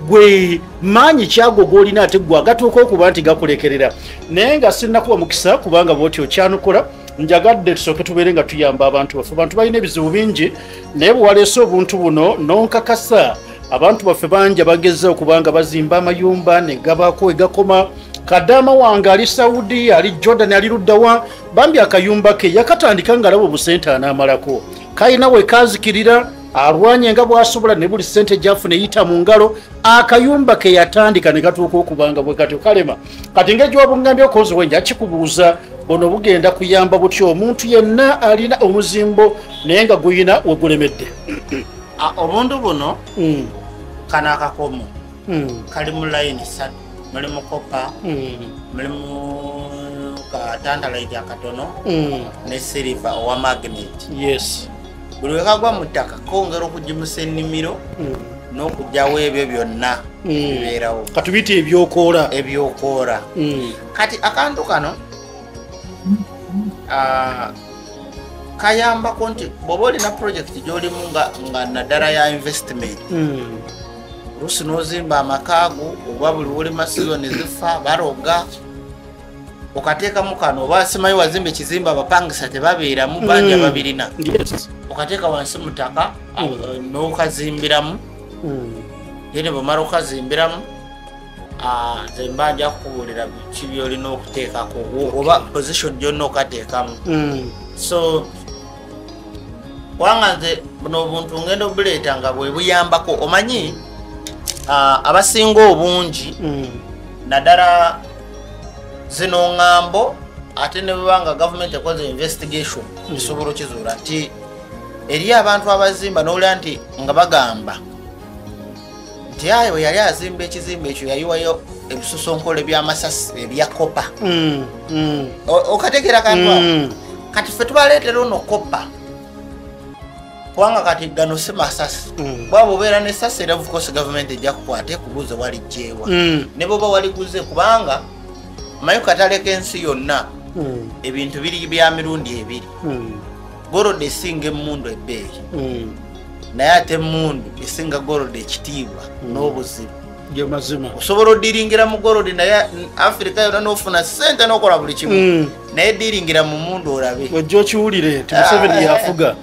gwe maanyi kyago gw'olina ate gwe agatuuka okuba nti gakulekerera naye nga sinnakuwa mukisa kubanga bwotyo kyanukola njagadde tusooke tubeere nga tuyamba abantu baffe abantu balina ebizibu bingi naye bwe waleese obuntu buno nonkakasa abantu baffe bangi bagezza okubanga bazimba amayumba ne gabaako egakoma Kadama wange ali Saudi ali Jordan ali luddawa bambi akayumba ke yakatandika nga alaba obusente anaamalako kayina we kazikirira alwanye nga bwasobola ne buli sente gyafuna eyita mu ngalo akayumba ke yatandika ne gatuuka okubanga bwe katyo kalema kati ng'egiwa ngambye okozi wenja kikubuuza bono bugenda kuyamba butyo omuntu yenna alina omuzimbo naye nga guyina we gulemedde obuntu buno kana akakomo kali mu layini 3 mulimu kopa mulimu katantalite akatono ne silver owa magnet buli wekagwa mu ttaka kongera okugimusa ennimiro n'okugyawo ebyo byonna bibeerawo katubiyite ebyokoola kati akantu kano kayambako nti bw'oba olina projekiti gy'olimu nga naddala ya investment oluusi n'ozimba amakaago oba buli wolima sizoni zifa baroga okateekamu kano oba simanyi wazimba ekizimba abapangisa tebabeeramu banja babirina okateeka wansi mu ttaka n'okazimbiramu yene bwemala okazimbiramu zemba nja kukubuulira ki byolina okuteekako oba position gyonna okateekamu so kubanga nze buno obuntu ngenda obuleeta nga bwe buyambako omanyi abasinga obungi naddala zino ŋŋambo ate ne bwebanga gavumenti ekoze investigation esobola okizuula nti eri abantu abazimba n'olya nti nga bagamba nti ayo yali azimba ekizimba ekyo yayiwayo ebisusonkolo ebyamasasi ebya kopa okategeera kantu kati ffe tubaleetera ono kopa kubanga kati gano si masasi bwaba obeera nesasi era of course gavumenti ejja kukwata ekubuuze walijjeewa ne bwoba waliguze kubanga mayo katale k'ensi yonna ebintu biri bya mirundi ebiri gorode esinga emmundu ebbeeyi naye ate emmundu esinga gorode ekitiibwa n'obuzibu mazima osobola odiringira mu gorode naye Africa yonna n'ofuna ssente n'okola buli kimu naye diringira mu mmundu olabe ojja okiwulire ti Museveni yafuga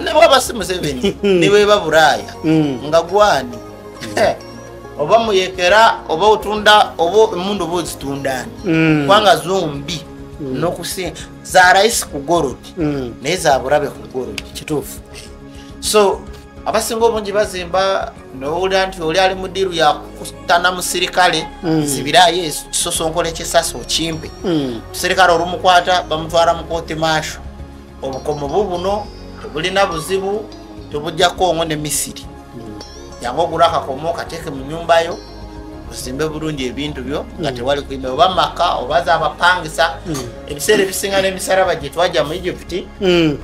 ne bwaba si Museveni ne bweba Bulaaya nga gwani oba muyekera oba otunda oba emmundu oba ozitundani kubanga zombi n'okusinga za rais ku gorodi naye za bulabe ku gorodi kituufu so abasinga obungi bazimba n'owulira nti oli ali mu ddiiru yakutana musirikale zibirayo ekisosonkola ekisasi okimpe musirikale olumukwata bamutwala mu kooti maasho obukomo bubuno tebulina buzibu tebujjako ngo ne Misiri yangu ogula akakomo kateeke mu nyumbayo osimbe bulungi ebintu byo nga tewali kuimba oba maka oba z'abapangisa ebiseera ebisinga n'emisaraba gye twajja mu Egypt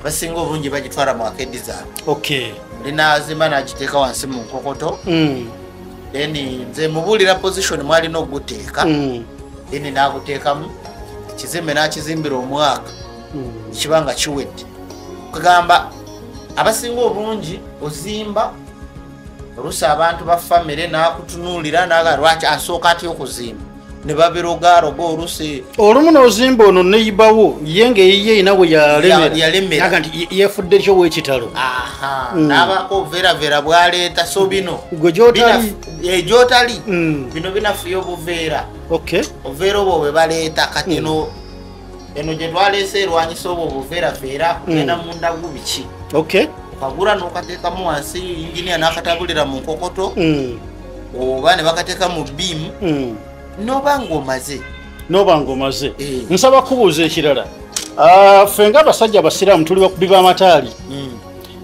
basinga obungi bagitwala mu akedi zaabwe linazimba n'agiteeka wansi mu nkokoto then nze mubuulira position mwalina oguteeka then n'aguteekamu ekizimbe n'akizimbira omwaka ekibanga kiwedde kugamba abasinga obungi ozimba oluusi abantu ba famire n'akutunuulira naga lwaki asooka atya okuzimba ne babirogaroga oluusi olumu n'ozimba ono neyibawo ye ngaeyiye inawe yalemera nti yefudde ekyo w'ekitalo n'abako obuveeravera bwaleeta so bino gwe gyotali bino binafuya obuveera obuveera obwo bwe baleeta kati eno gye twaleese erwanyisa obwo obuveeraveera kugenda munda gubiki okagula n'okateekamu wansi inginia n'akatabulira mu nkokoto oba ne bakateeka mu biimu noba ng'omaze nsaba kubuuza ekirala ffe ng'abasajja abasiraamu tuli bakubi b'amataali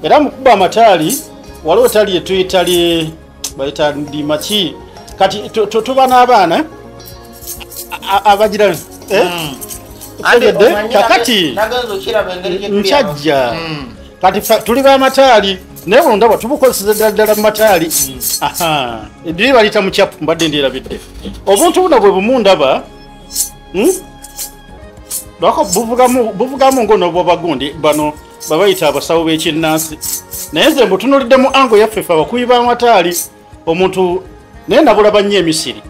era mu kuba amataali waliwo tali etuyitali bayita ndimaki kati tuba n'abaana abagira kakati nkyajja kati tuli b'amataali naye buno ndaba tubukozesa ddala mu mataali ediri baliyita mu kyapu mbadde ndyerabidde obuntu buno bwe bumundaba lwako buvugamu ng'onobwa bagundi bano babayita abasawo b'ekinnansi naye nze mbutunulidde mu ango yaffe fe abakubi b'amataali omuntu naye nabulaba nnyo emisiri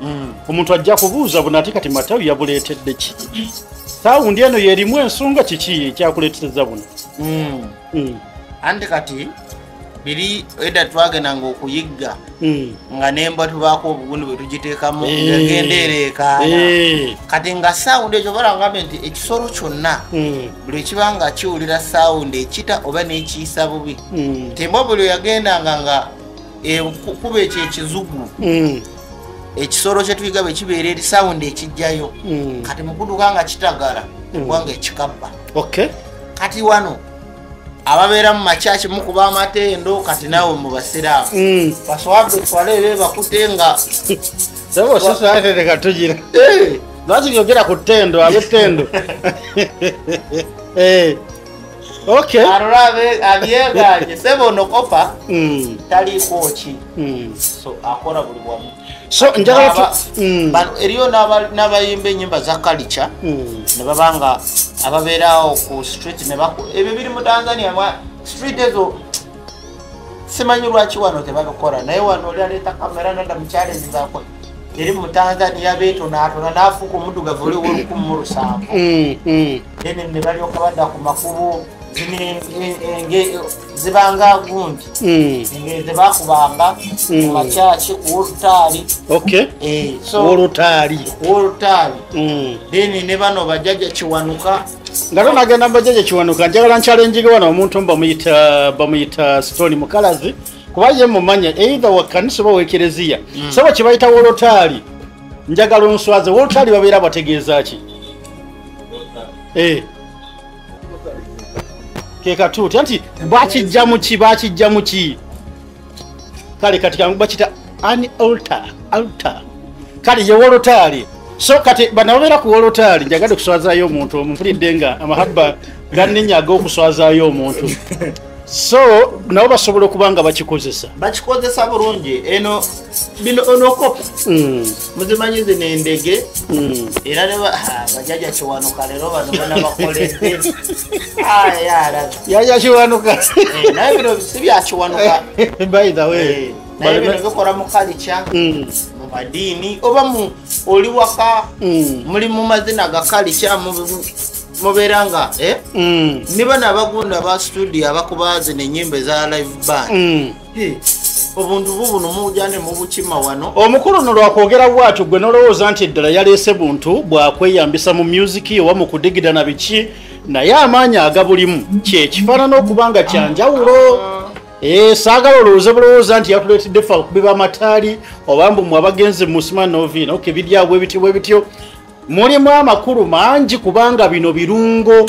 omuntu ajja kubuuza buno ate kati matawi yabuleetedde ki saawundi eno yerimu ensonga kiki ekyakuleeteza buno andi kati biri edda twagendanga okuyigga nga nemba tubaako obugundi bwe tugiteekamu yagenda ereekaana kati nga saawundi ekyo balangambe nti ekisolo kyonna buli ekibanga kiwulira saawundi ekita oba n'ekiyisa bubi temba buli yagendanga nga kuba ekyo ekizugu ekisolo kyetuyiga bwe kibeera eri saawundi ekijjayo kati mukuduka nga kitagala ebwanga ekikabba kati wano ababeera mu makyaki mukuba amatendo kati naawe mu basiraamu baswabbe twaleebe bakute nga sebo sisaatereka tugira lwaki lyogera ku ttendo ab'ettendo Okay. Arulabe abyeganye sebo nokopa tali kochi so akora buli bwamu so njagala eriyo n'abayimba ennyimba za culture ne babanga ababeerawo ku street ne ebyo biri mu Tanzania street ezo simanyi lwaki wano tebabikora naye wano oli aleeta kamera nanda mu challenge zaako eri mu Tanzania beetonaatona n'afuuka omuddugavu oli w'olukumu ne balyoka badda ku makubo zibanga gundi zibakubanga mu makyaki ku Wolutaali Wolutaali then ne bano bajjaja Kiwanuka nga tonagenda bajjaja Kiwanuka njagala nchallengige wano omuntu bamuyita Stone Mukalazi kuba ye mumanya either wa kanisa oba w'ekereziya sebo kibayita Wolutaali njagala onswaze Wolutaali babeera bategeeza ki kekatuuti anti bakijja mu ki kale kati kangu bakita an altar kale ye Wolutaali so kati banabeera ku Wolutaali njagadde kuswazaayo omuntu omumpulidde nga amahaba ganninyaga okuswazaayo omuntu so nabo basobola okuba nga bakikozesa bulungi eno bino onokopa muzimanyize n'endege era ne bajjaja Kiwanuka leero bano bonna bakoledde yaya Kiwanuka naye bino si bya Kiwanuka by the way naye bino bikola mu kalica mu madiini oba oli waka muli mu mazina ga kalica mubeera nga niba n'abagunda ba studio abakuba zino ennyimba za live band obuntu bubuno mujane mu bukima wano omukulu no lwakwogera bwatu gwe nolowooza nti eddala yaleese buntu bwakweyambisa mu music oba mu kudigida na biki naye amaanyi agabulimu kyekifaanana okuba nga kyanjawulo saagala olowooze bulowooza nti yatuleetedde fa okubiba amataali oba mbu mwe abagenze mu Simanovina oke biryabwe bityo mulimu amakulu mangi kubanga bino birungo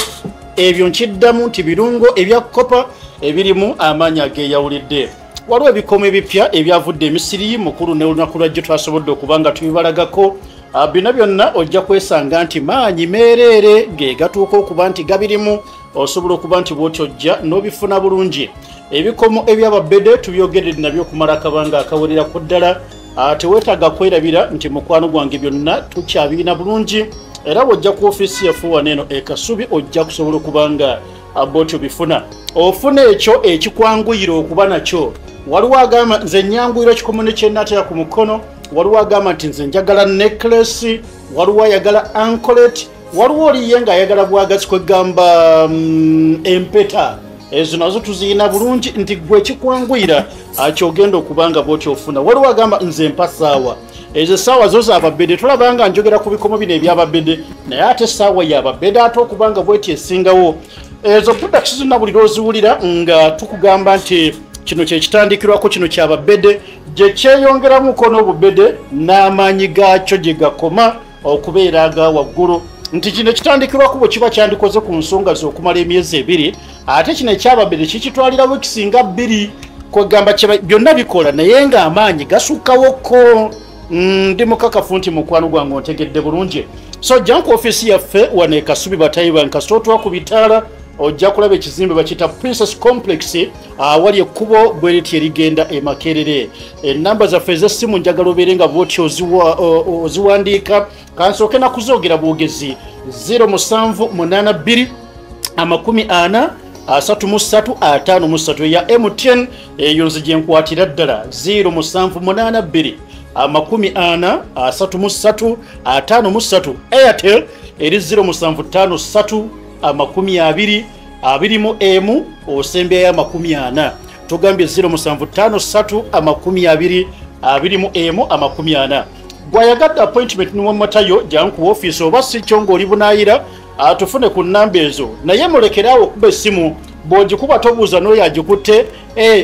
ebyo nkiddamu nti birungo ebya kopa ebirimu amaanyi ageyawulidde waliwo ebikomo ebipya ebyavudde Emisiri mukulu ne olunaku lwajjo twasobodde okuba nga tubibalagako bino byonna ojja kwesanga nti maanyi meereere ge gatuuka okuba nti gabirimu osobola okuba nti bwoti ojja n'obifuna bulungi ebikomo ebyababede tubyogedde nabyo okumala akabanga akawerera ku ddala teweetaaga kwerabira nti mukwano gwange byonna tukyabirina bulungi era bw'ojja ku ofiisi yaffe waneeno Kasubi ojja kusobola okuba nga bw'otyo bifuna ofuna ekyo ekikwanguyira okuba nakyo waliwo agamba nze nyanguyira kikomo ne kyennaatera ku mukono waliwo agamba nti nze njagala necklace waliwo ayagala anklet waliwo oliye ng'ayagala bwagazi kwegamba empeta ezo nazo tuziyina bulungi nti gwe kikwanguyira akyogenda okuba nga bw'otyo ofuna waliwo agamba nze mpa saawa ezo saawa zo z'ababede tolabanga njogera ku bikomo bino ebyababede naye ate saawa y'ababede ate okuba nga bw'eti esingawo ezo products zonna buli lw'oziwulira nga tukugamba nti kino kyekitandikirwako kino kyababede gye kyeyongeramuko n'obubede n'amaanyi gaakyo gye gakoma okubeera aga waggulu nti kino kitandikirwako bwe kiba kyandikoze ku nsonga z'okumala emyezi 2 ate kino ekyababede kikitwalirawo ekisinga 2 kwegamba byonna bikola naye ng'amaanyi gasukkawoko ndi mukakafu nti mukwano gwange ontegedde bulungi so janku ofiisi yaffe wane Kasubi batayiba nkasitotwa ku bitaala ojja kulaba ekizimbe bakita Princess Complex awali ekkubo bwe liti erigenda e Makerere enamba zaffe ez'essimu njagala obeere nga bw'oti oziwandiika kansooke nakuzoogera bwogezi 0782 40 33 ya MTN eyo nze gye nkwatira ddala 0782 40 Airtel eri 0753 20 osembya ya 40 tugambye 0753 20 gwayagadde appointment ni wamatayo janku office oba si kyongo oli bunaayira atufune ku nnamba ezo naye mulekerawo okuba essimu bw'ogikuba tobuuza n'oyo agikutte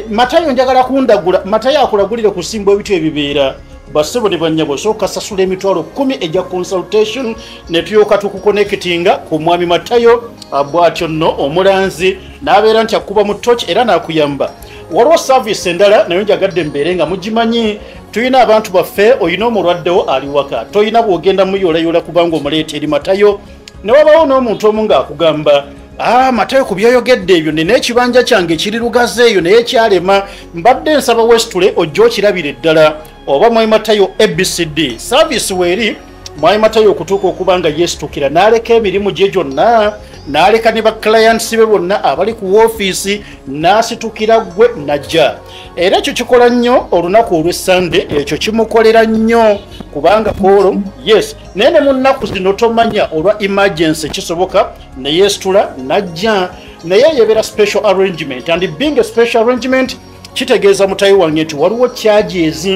matayo njagala kundagula matayo akulagulire ku simbu ebityo ebibeera basebo ne bannyabo sooka sasula emitwalo 10 ejja consultation ne tuyoka tukuconnectinga ku mwami Matayo bw'atyo nno omulanzi n'abeera nti akuba mu torch era n'akuyamba waliwo service endala nayo njagadde mbeere nga mugimanyi tuyina abantu baffe oyina omulwaddewo ali waka toyina bw'ogenda muyoolayoola kubanga omuleeta eri Matayo ne wabawo n'omuntu omu ng'akugamba Matayo ku byoyogedde ebyo nina ekibanja kyange kiri lugaze eyo naye kyalema mbadde nsaba Westule ojja okirabira eddala oba Mwai Matayo ABCD service weeri Mwai Matayo okutuuka okuba nga yeesitukira n'aleka emirimu gye gyonna n'aleka ne baclients be bonna abali ku woofiisi n'asitukira gwe najja era ekyo kikola nnyo olunaku olw'Essande ekyo kimukolera nnyo kubanga koolo yes naye ne mu nnaku zino tomanya olwa emergency kisoboka ne yeesitula najja naye yebeera special arrangement and being a special arrangement kitegeeza mutayi wange nti waliwo charges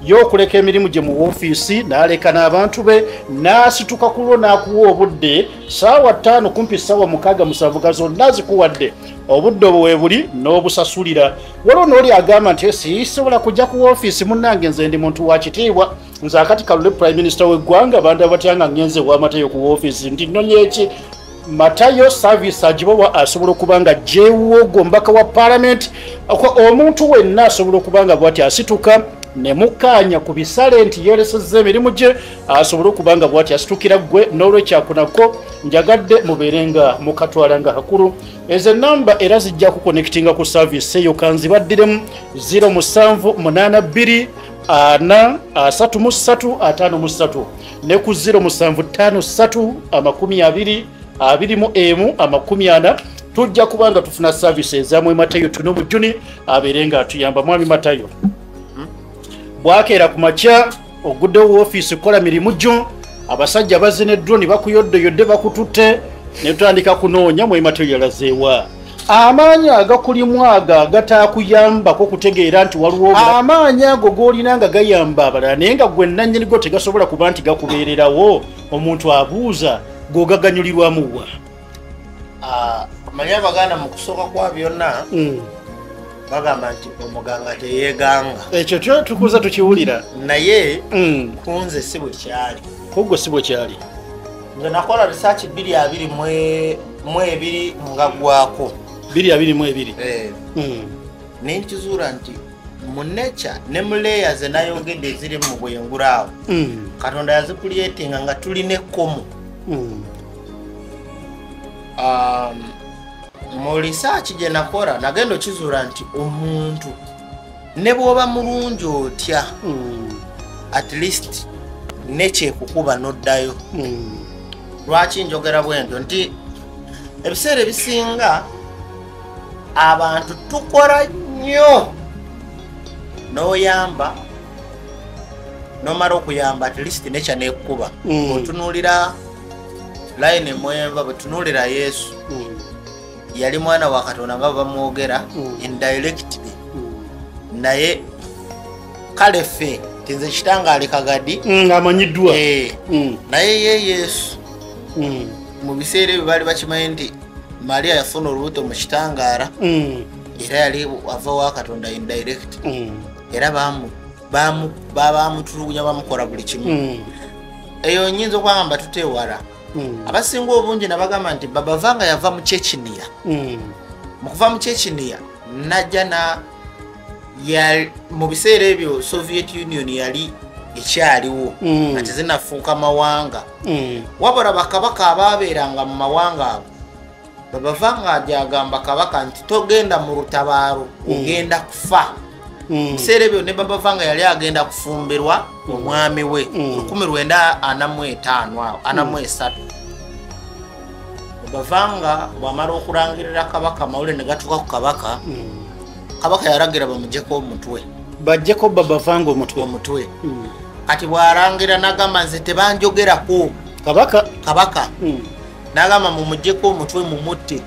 y'okuleka emirimu gye mu woofiisi n'aleka n'abantu be n'asituka ku lwo n'akuwa obudde ssaawa 5 kumpi ssaawa 6-7 zonna zikuwadde obudde obwo we buli n'obusasulira waliwo n'oli agamba nti sisobola kujja ku woofiisi munnange nze ndi muntu wa kitiibwa nze akati kalule prime minister w'eggwanga abantu batya nga ngenze wa Matayo ku woofiisi nti nnonya eki Matayo service agibawa asobola okuba nga jeewo mbaka wa parliament omuntu wenna asobola okuba nga bw'ati asituka ne mukkaanya ku bisale nti yeelesezza emirimu gye asobola okuba nga bw'ati asitukira ggwe n'olwekyakunako njagadde mubeere nga mukatwala nga hakulu ezo ennamba era zijja kuconnectinga ku service eyo kanzibaddiremu 0782 43353 ne ku 075320 tujja kuba nga tufuna service za Mwai Matayo tuno mujuni abeere nga atuyamba Mwami Matayo bwakeera ku makya ogudde woofiisi kola mirimu gyo abasajja bazineddwa ne bakuyoddoyodde bakututte ne tutandika kunoonya Mwai Matayo yalazeewa amaanyi agakulimu aga gataakuyambako kutegeera nti waliwo amaanyi ago g'olina nga gayamba abalala naye nga gwe nannyini go tegasobola kuba nti gakubeererawo omuntu abuuza g'ogaganyulirwamuwa manya Abaganda mu kusooka kwa byonna bagamba nti omuganga teyeeganga ekyo kyo tukuza tukiwulira naye kunze si bwe kyali kugwe si bwe kyali nze nakola research 222 nga gwako 222 ne nkizuula nti mu nature ne mu layers enayogedde eziri mu bwengulaawo Katonda yazikuliyetinga nga tulina ekkomo mu research gye nakola nagenda okizuula nti omuntu ne bw'oba mulungi otya at least nekyekukuba n'oddayo lwaki njogera bwentyo nti ebiseera ebisinga abantu tukola nnyo n'oyamba n'omala okuyamba at least nekya neekukuba otunuulira line emwenva bwetunuulira Yesu yali mwana wa Katonda nga bamwogera indirectly naye kale ffe tinze kitangaale kagadi amanyiddwa naye ye Yesu mu biseera ebyo baali bakimanyi nti Maria yafuna olubuto mu kitangaala era yali ava wa Katonda indirect era bamutulugunya bamukola buli kimu eyo nyinza okwagamba tuteewala abasinga obungi nabagamba nti Baba Vanga yava mu Chechnya mu kuva mu Chechnya najja mu biseera ebyo Soviet Union yali ekyaliwo nga tezinafuuka mawanga wabula bakabaka abaabeeranga mu mawanga ago Baba Vanga ajagamba kabaka nti togenda mu lutabaalo ogenda kufa biseera ebyo ne Baba Vanga yali agenda kufumbirwa omwami we 1943 Baba Vanga bwamala okulangirira kabaka mawule ne gatuuka ku kabaka kabaka yalagira bamuggyeko omutwe bajjeko Baba Vanga omutwe kati bwarangira nagamba nze tebanjogerako kabaka nagamba mumuggyeko omutwe mumutte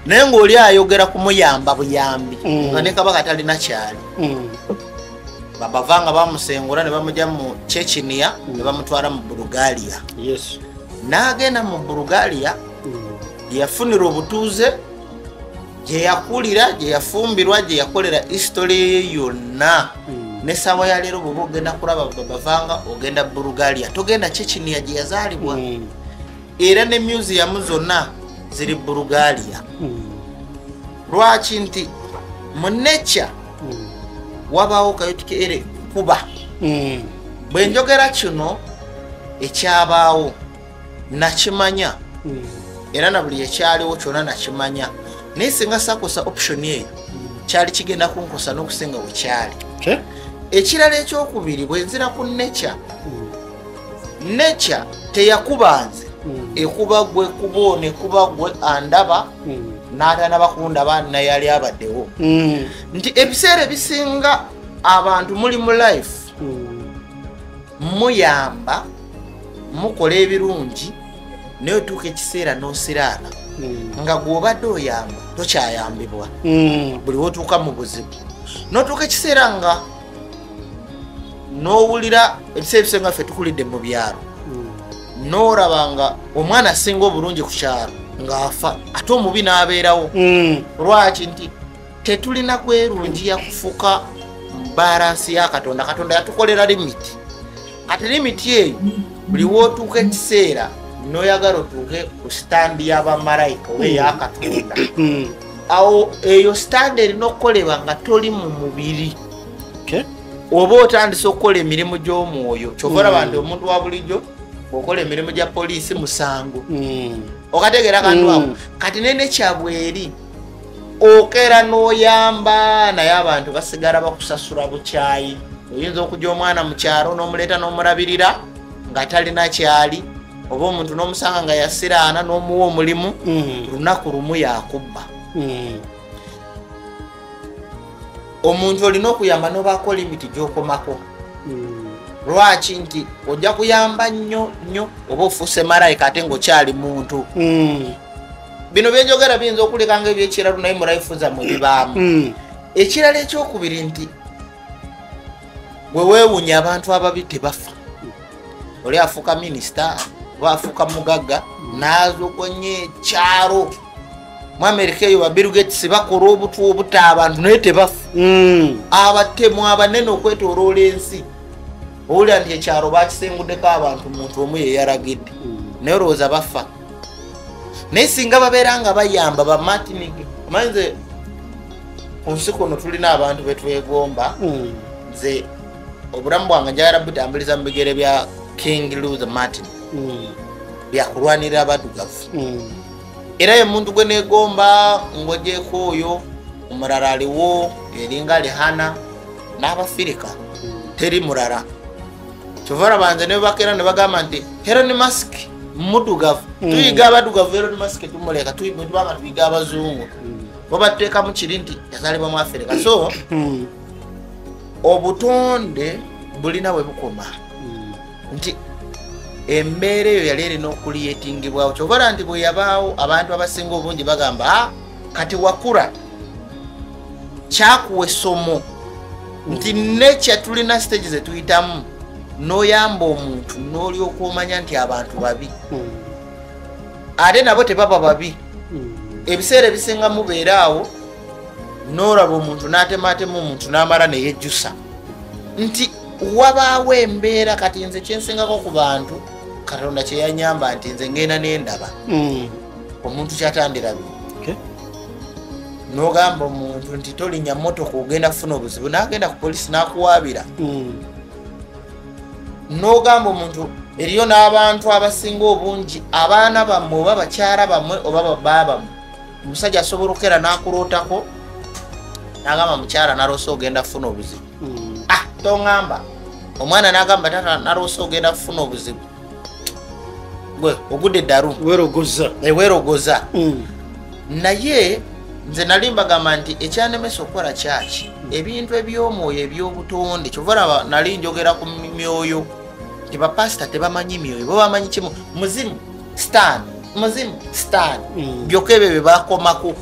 naye ng'oli ayogera kumuyamba buyambi nga ne kabaka talina kyali Baba Vanga bamusengula ne bamugya mu Chechnya ne bamutwala mu Bulgaria n'agenda mu Bulgaria gye yafunira obutuuze gye yakulira gye yafumbirwa gye yakolera history ye yonna ne sawa ya leero bw'oba ogenda kulaba Baba Vanga ogenda Bulgaria togenda Chechnya gye yazaalibwa era ne museum zonna ziri Bulgaria lwaki nti mu nature wabaawo kayotikere kuba bwe njogera kino ekyabaawo nakimanya era na buli ekyaliwo kyonna nakimanya naye singa sakosa option eyo kyali kigenda kunkosa n'okusinga bwe kyali. Ekirala ekyokubiri bwe nzira ku nature teyakuba nze ekuba gwe kuba nekuba gwe andaba n'atanaba kundaba naye yali abaddewo nti ebiseera ebisinga abantu muli mu life muyamba mukola ebirungi naye otuuka ekiseera n'osiraana nga gw'obadde oyamba tokyayambibwa buli wotuuka mu buzibu n'otuuka ekiseera nga n'owulira ebiseera ebisinga ffe tukulidde mu byalo n'olaba nga omwana asinga obulungi ku kyalo ng'afa ate omubi n'abeerawo lwaki nti tetulina kwerungiya kufuka balansi ya Katonda. Katonda yatukolera limiti ate limiti eyo buli wootuuka ekiseera n'oyagala otuuke ku sitandi y'abamalayika oba eya Katonda awo eyo sitandi erina okukolebwa nga toli mu mubiri oba otandise okukola emirimu gy'omwoyo kyova olaba nti omuntu wa bulijjo okola emirimu gya poliisi musango okategeera kantu awo kati nene kyabweri okera n'oyamba naye abantu basigala bakusasula bukyayi. Oyinza okujja omwana mu kyalo n'omuleeta n'omulabirira nga talina kyali oba omuntu n'omusanga nga yasiraana n'omuwa omulimu lunaku lumu yakubba. Omuntu olina okuyamba n'obaako limiti gy'okomako lwaki nti ojja kuyamba nnyo oba ofuuse malayika ate ng'okyali muntu. Bino byenjogera biyinza okuleka nga ebyekiralu naye mulayifu zammwe bibaamu. Ekirala ekyokubiri nti bwe weewunya abantu ababi tebafa. Oli afuuka minisita oba afuuka mugagga n'azokonya ekyalo mu Amerika eyo ba Bill Gates bakola obutwa obuta abantu naye tebafa. Abatemu abanene okwetooloola ensi owulira nti ekyalo bakisenguddeko abantu omuntu omu ye yaragidde naye olowooza bafa. Naye singa babeera nga bayamba ba Martin omanyize ku nsi kuno tulina abantu betwegomba nze obulamu bwange njagala butambuliza mu bigere bya King Louis Martin byakulwanirira abaddugavu era ye muntu gwe negomba ng'ogyeko oyo omulala aliwo eringa Lihana n'Abafirika teri mulala kyova olaba nze ne bakeera ne bagamba nti Elon Musk muddugavu tuyiga abaddugavu Elon Musk tumuleka tubanga tuyiga abazungu bo batuteekamu kiri nti yazaalibwa mu Afirika. So obutonde bulina bwe bukoma nti embeera eyo yali erina okuliyetingibwawo kyobala nti bwe yabaawo abantu abasinga obungi bagamba kati wakula kyakuwa essomo nti nature tulina stage ze tuyitamu n'oyamba omuntu n'olyoka omanya nti abantu babi ate nabo tebaba babi. Ebiseera ebisinga mubeeraawo n'olaba omuntu n'atemaatema omuntu n'amala neyejjusa nti wabaawo embeera kati nze kyensingako ku bantu Katonda kye yanyamba nti nze ngenda n'endaba omuntu kyatandirabye n'ogamba omuntu nti tolinnya mmotoka ogenda kufuna obuzibu n'agenda ku poliisi n'akuwaabira n'ogamba omuntu eriyo n'abantu abasinga obungi abaana bammwe oba bakyala bammwe oba babba bammwe omusajja asobola okukera n'akulootako n'agamba mukyala naloose ogenda kufuna obuzibu toŋŋamba omwana n'agamba tata naloose ogenda kufuna obuzibu gwe ogudde eddalu weerogoza naye nze nali mbagamba nti ekyanemesa okukola kyaki ebintu eby'omwoyo eby'obutonde kyova olaba nali njogera ku myoyo nti bapasita tebamanyi myoyo bo bamanyi kimu muzimu sitaani byokka ebyo bye bakomako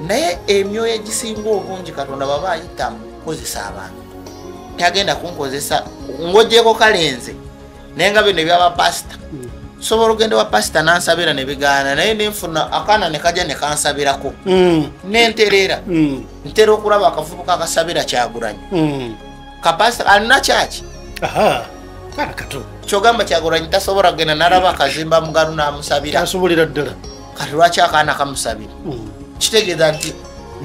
naye emyoyo egisinga obungi Katonda baba ayitamu kukozesa abantu tagenda kunkozesa ng'ogyeko kalenze naye nga bino ebyabapasita sobola ogenda wa pasita nansabira ne bigaana naye nenfuna akaana ne kajja ne kansabirako nenterera ntera okulaba akavubuka akasabira Kyagulanyi kapasita alina kyaki kyogamba Kyagulanyi tasobola kugenda nalaba akazimba mugalu n'amusabira tasobolera ddala kati lwaki akaana kamusabira kitegeeza nti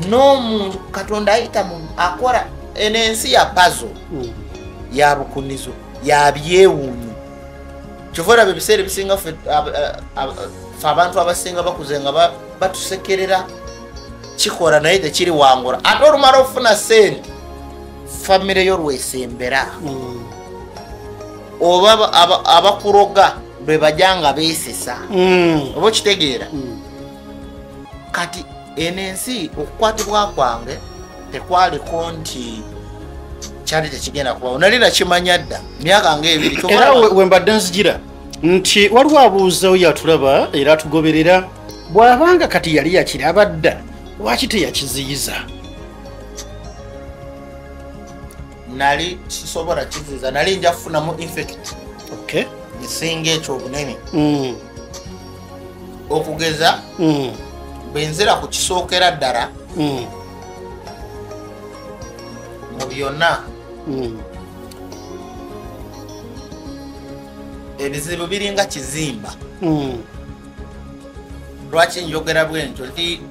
n'omuntu Katonda ayita mu akola ensi ya puzzle ya bukunizo ya byewuunyo kyovera bebiseera ebisinga ffe abantu abasinga bakuze nga batusekerera kikola naye tekiri wangula ate olumala ofuna sente famire yo lwesembera oba abakuroga bwe bajanga beesesa oba okitegeera kati eno ensi okukwatibwa kwange tekwaliko nti kyali tekigenda kubawo nali nakimanya dda myaka ngaebiri era wembadde nzigira nti waliwo abuuza oyo atulaba era atugoberera bw'abanga kati yali yakiraba dda lwaki teyakiziyiza nali sisobola kiziyiza nali nja kufunamu infect esinga ekyo obunene okugeza bwenzira ku kisookera ddala mu byonna ebizibu biringa kizimba lwaki njogera bwentyo nti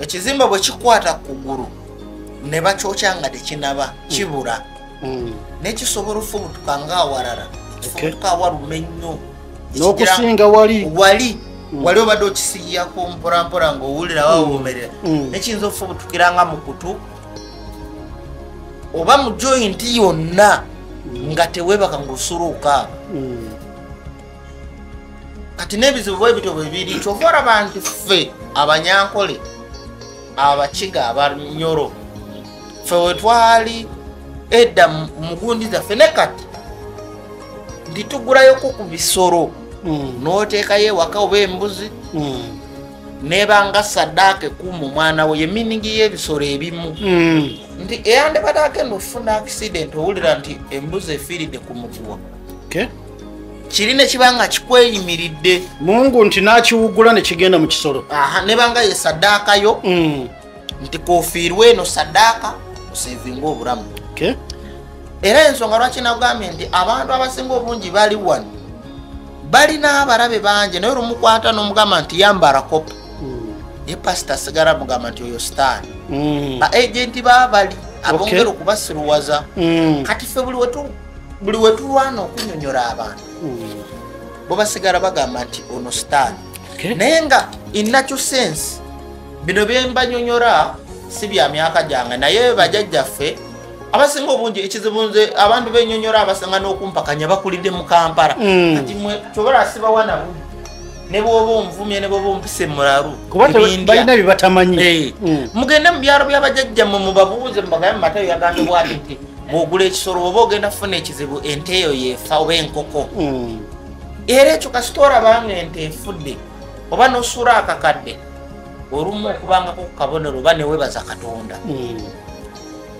ekizimba bwe kikwata kugulu ne bakyokya nga tekinaba kibula nekisobola ofubutuka ngaawalala kifubutuka awalume nnyo n'okusinga wali obadde okisiyako mpolampola ng'owulira wawumerera nekiyinza ofubutukira nga mu kutu oba mu jointi yonna nga teweebaka ng'osuluuka kati n'ebizibu bwebityo bwebiri kyova olaba nti ffe abanyankole abakiga abanyoro ffe wetwali edda mugundi zaffe ne kati nti tugulayoko ku bisolo n'oteekayo ewaka oba embuzi nebanga saddaaka ekuuma omwana we yeminingi y'ebisolo ebimu nti eyandibadde agenda okufuna accident owulira nti embuzi efiiridde ku muguwa kiri ne kibanga kikweyimiridde mungu nti n'akiwugula ne kigenda mu kisolo nebanga ye saddaakayo nti kofiirwe eno saddaaka osevinga obulamu era ensonga lwaki nagambye nti abantu abasinga obungi bali wano balina abalabe bangi naye olumukwata n'omugamba nti yambala kopa ye pasita asigala mugamba nti oyo sitaani baagenti baabali abongera okubasiruwaza kati ffe buli wetulwana okunyonyola abantu bo basigala bagamba nti ono sitaani naye nga innakyo sense bino byembanyonyola si bya myaka gyange naye bajjajjaffe abasinga obungi ekizibu nze abantu benyonyola abasanga n'okumpakanya bakulidde mu Kampala kati mwe kyobola sibawana buli ne bwoba omuvumye ne bwoba ompise mulalu balina byebatamanyi mugende mu byalo by'abajjajjammwe mubabuuze mubagambe Matayo yagambye bwati nti bw'ogula ekisolo oba ogenda kufuna ekizibu ente eyo yeefa oba enkoko era ekyo kasitoola banga ente efudde oba n'osuula akakadde olumu okubangako ku kabonero oba neweebaza Katonda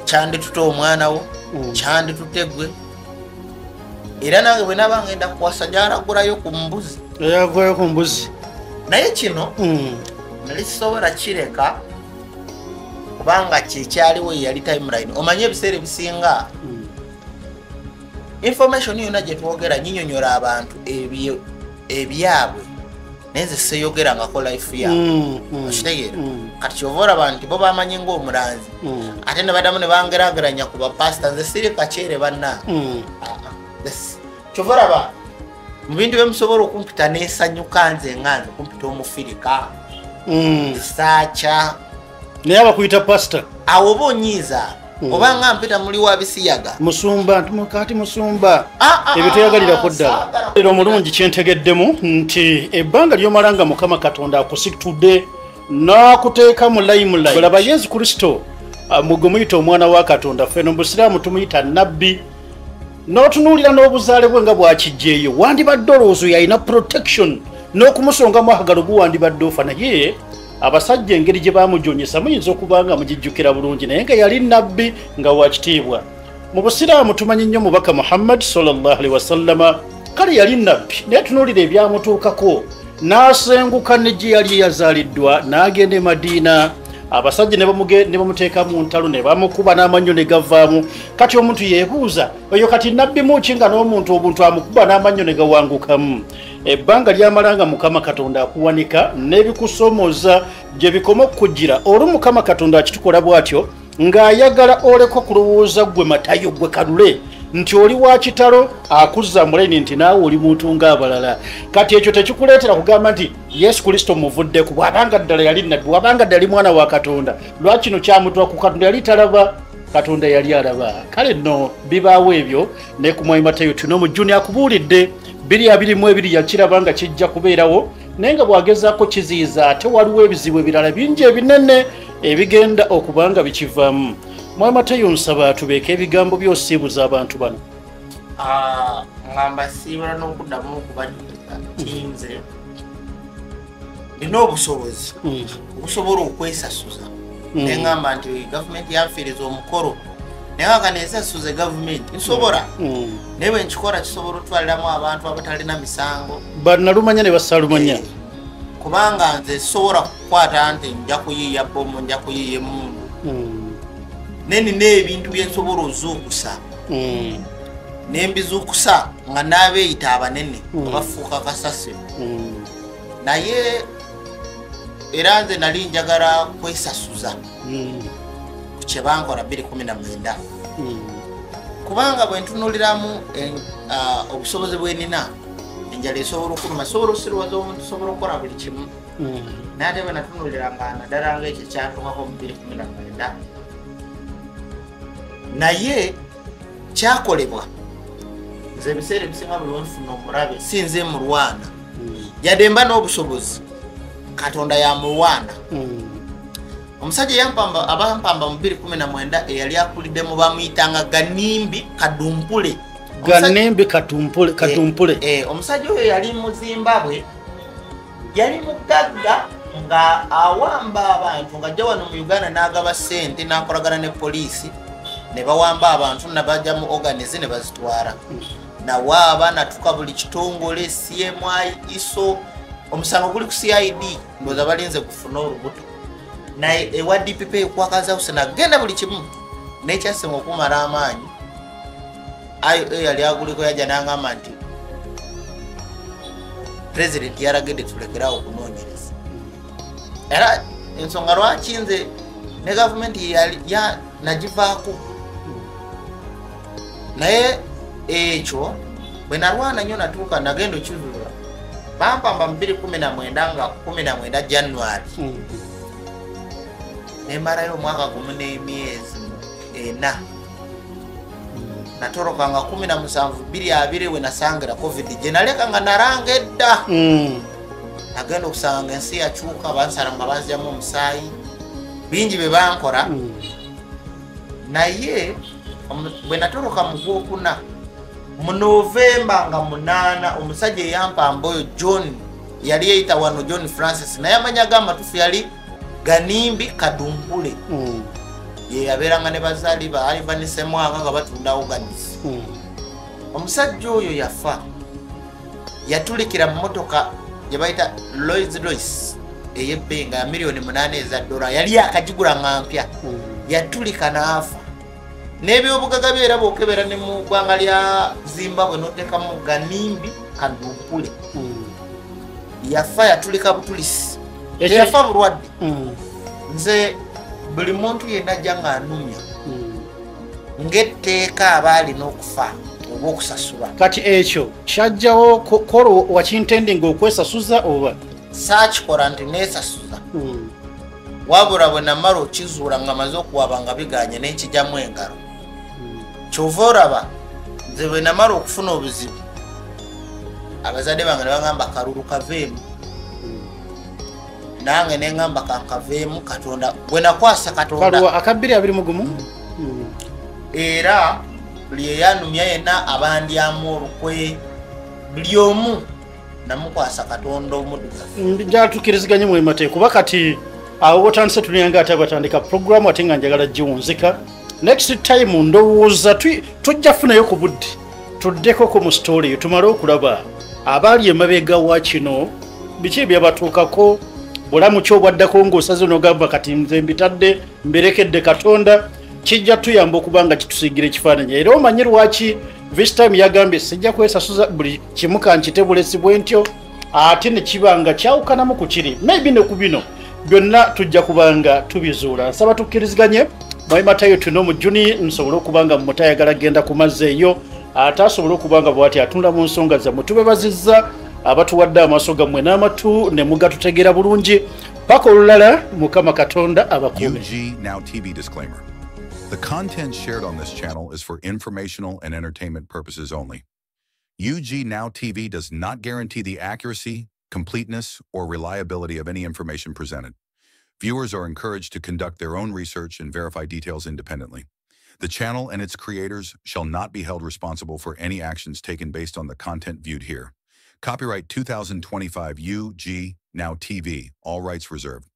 kyandituta omwana wo kyanditutegwe era nange bwe naba ngenda kuwasa gyalagulayo ku mbuzi yavayo ku mbuzi naye kino nali sisobola kireka kubanga kyekyaliwo yali timeline omanye ebiseera ebisinga information yonna gye twogera nyinyonyola abantu ebyabwe naye nze seyogerangako life yaabwe okitegeera kati kyova olaba nti bo bamanyi ng'omulanzi ate ne badamu ne bangerageranya ku bapasita nze siri kakyere banna kyova olaba mu bintu byemusobola okumpita neesanyuka nze nganze okumpita omufirika saaca naye abakuyita pasita awo oba onyiiza oba nga mpita muli wa bisiyaga musumba ntimukati musumba ebyo toyagalirako ddala era omulungi kyentegeddemu nti ebbanga lyomalanga Mukama Katonda akusitudde n'akuteeka mu layimulayi olaba Yesu Kristo mugwe muyita omwana wa Katonda ffeno mu Busiraamu tumuyita nabbi n'otunuulira n'obuzaale bwe nga bwakijjeeyo wandibadde olowoozo yalina protection n'okumusongamu akagalo guwandibadde ofa naye abasajja engeri gye bamujonyesa muyinza okuba nga mugijjukira bulungi naye nga yali nabbi nga wakitiibwa mu Busiraamu tumanyi nnyo mubaka Muhammad sallallahu alaihi wasallama kale yali nabbi naye tunuulira ebyamutuukako n'asenguka ne gye yali yazaaliddwa n'agenda e Madiina abasajja ne bamuteeka mu ntalo ne bamukuba n'amannyo ne gavaamu kati omuntu yeebuuza oyo kati nabbi muki nga n'omuntu obuntu amukuba n'amannyo ne gawangukamu ebbanga lyamalanga Mukama Katonda akuwanika n'ebikusomoza gye bikoma okukujjira olwo Mukama Katonda akitukola bw'atyo ng'ayagala oleko kulowooza gwe Matayo gwe Kalule nti oli wa kitalo akuzza mulaini nti naawe oli muntu ng'abalala. Kati ekyo tekikuleetera kugamba nti Yesu Kristo muvuddeku bw'abanga ddala yali nabbi, bw'abanga ddala mwana wa Katonda. Lwaki kino kyamutwa ku Katonda yali talaba, Katonda yali alaba. Kale nno bibaawo ebyo ne ku Mwami Matayo tuno mu Juni akubuulidde 2:22 yakiraba nga kijja kubeerawo naye nga bw'agezaako kiziyiza ate waliwo ebizibu ebirala bingi ebinene ebigenda okubanga bikivaamu. Mwami Matayo nsaba tubeeke ebigambo by'osiibuza abantu bano. Ngamba siibula n'okuddamu okubaddiza kinze nina obusobozi okusobola okwesasuza naye ngamba nti gavumenti yanfiiriza omukolo naye nga neesasuze gavumenti nsobola naye bwe nkikola kisobola otwaliramu abantu abatalina misango bannalumanya ne bassaalumanya kubanga nze sobola kukwata nti nja kuyiiya bomu nja kuyiiya emundu naye nina ebintu byensobola ozuukusa nembizuukusa nga n'abeeyita abanene obafuuka kasasiro naye era nze nali njagala kwesasuza ku kye bankola 2019 kubanga bwe ntunuuliramu obusobozi bwe nina enjala esobola okuluma sobola osirwaza omuntu sobola okukola buli kimu naye ate bwe natunuuliranga naddala ngaekyo kyantukako mu 2019 naye kyakolebwa nze ebiseera ebisinga buli wenfuna omulabe sinze mulwana yadde mba n'obusobozi Katonda yamulwana omusajja abampamba mu 2019 eyali akuliddemu bamuyitanga Ganimbi Kadumpule. Omusajja oyo yali mu Zimbabwe yali mugagga nga awamba abantu ng'ajja wano mu Uganda n'agaba ssente n'akolagana ne poliisi ne bawamba abantu nabajja mu organize ne bazitwala nawaaba natuka buli kitongole CMI ISO omusango guli ku CID ndoza balinze kufuna olubuto naye ewa DPP ekwakaza usena genda buli kimu nekyasenga okumala amaanyi ayo yali aguliko yajja n'angamba nti president yaragedde tulekerawo okunoonyereza era ensonga lwaki nze ne gavumenti ya nagivaako naye ekyo bwe nalwana nnyo natuuka nagenda okizulula bampamba mu 2019 nga 19 January nemalayo omwaka gumu n'emyezi 4 natoroka nga 17 2020 we nasangira covid gye naleka nga naranga edda nagenda okusanga ensi yakyuka bansala nga banzyamu omusaayi bingi bye bankola naye bwe natoroka mu Gwokuna mu Novemba nga 8 omusajja eyampamba oyo John yali yeyita wano John Francis naye amanyaga amatufu yali Ganimbi Kadumpule ye yabeeranga ne bazaali ba Ivan Semwanga nga batunda organis omusajja oyo yafa yatulikira mu motoka gye bayita Rolls Royce ey'ebbenga ya $8 million yali akagigula nga mpya yatulika n'afa n'ebyobugaga bye era bw'okebera ne mu ggwanga lya Zimbabwe n'oteekamu Ganimbi Kadumpule yafa yatulika butulisi yafa bulwadde nze buli muntu yenna ajja ng'anumya ng'etteeka aba alina okufa oba okusasulwa kati ekyo kyajjawo kolo wakintendinga okwesasuza oba saakikola nti neesasuza wabula bwe namala okizuula nga maze okuwaba nga biganye n'ekijjamu engalo kyova olaba nze bwe namala okufuna obuzibu abazadde bange ne bagamba kalulu kaveemu nange neŋŋamba kankaveemu Katonda bwe nakwasa Katonda aka 2021 era buli eyanumya yenna abandyamu olukwe buli omu namukwasa Katonda omuddugavu njatukiriziganye mu mateeka kuba kati awo botandise tulinga ate batandika programu ate nga njagala giwunzika next time ndowooza tujja funayo ku budde tuddekoko mu story tumale okulaba abaali emabega wa kino biki ebyabatuukako bulamu ki obwaddako ng'osaze n'ogamba kati nze mbitadde mbirekedde Katonda kijja tuyamba okubanga kitusigira ekifaananyi era omanyi lwaki this time yagambye sijja kwesasuza buli kimu kankite bulesi bwentyo ate ne kibanga kyawukanamu ku kiri maybe ne ku bino byonna tujja kubanga tubizuula nsaba tukkiriziganye mwayimatayo tuno mu juni nsobole okuba nga mutayagala genda ku mazzi eyo ate asobole okuba nga bwati atunda mu nsonga zammwe. Tubebazizza abatuwadde amaaso gammwe n'amatu ne mugatutegeera bulungi paka olulala Mukama Katonda abakuume. UG Now TV disclaimer. The content shared on this channel is for informational and entertainment purposes only. UG Now TV does not guarantee the accuracy, completeness, or reliability of any information presented. Viewers are encouraged to conduct their own research and verify details independently. The channel and its creators shall not be held responsible for any actions taken based on the content viewed here. Copyright 2025 UG Now TV, all rights reserved.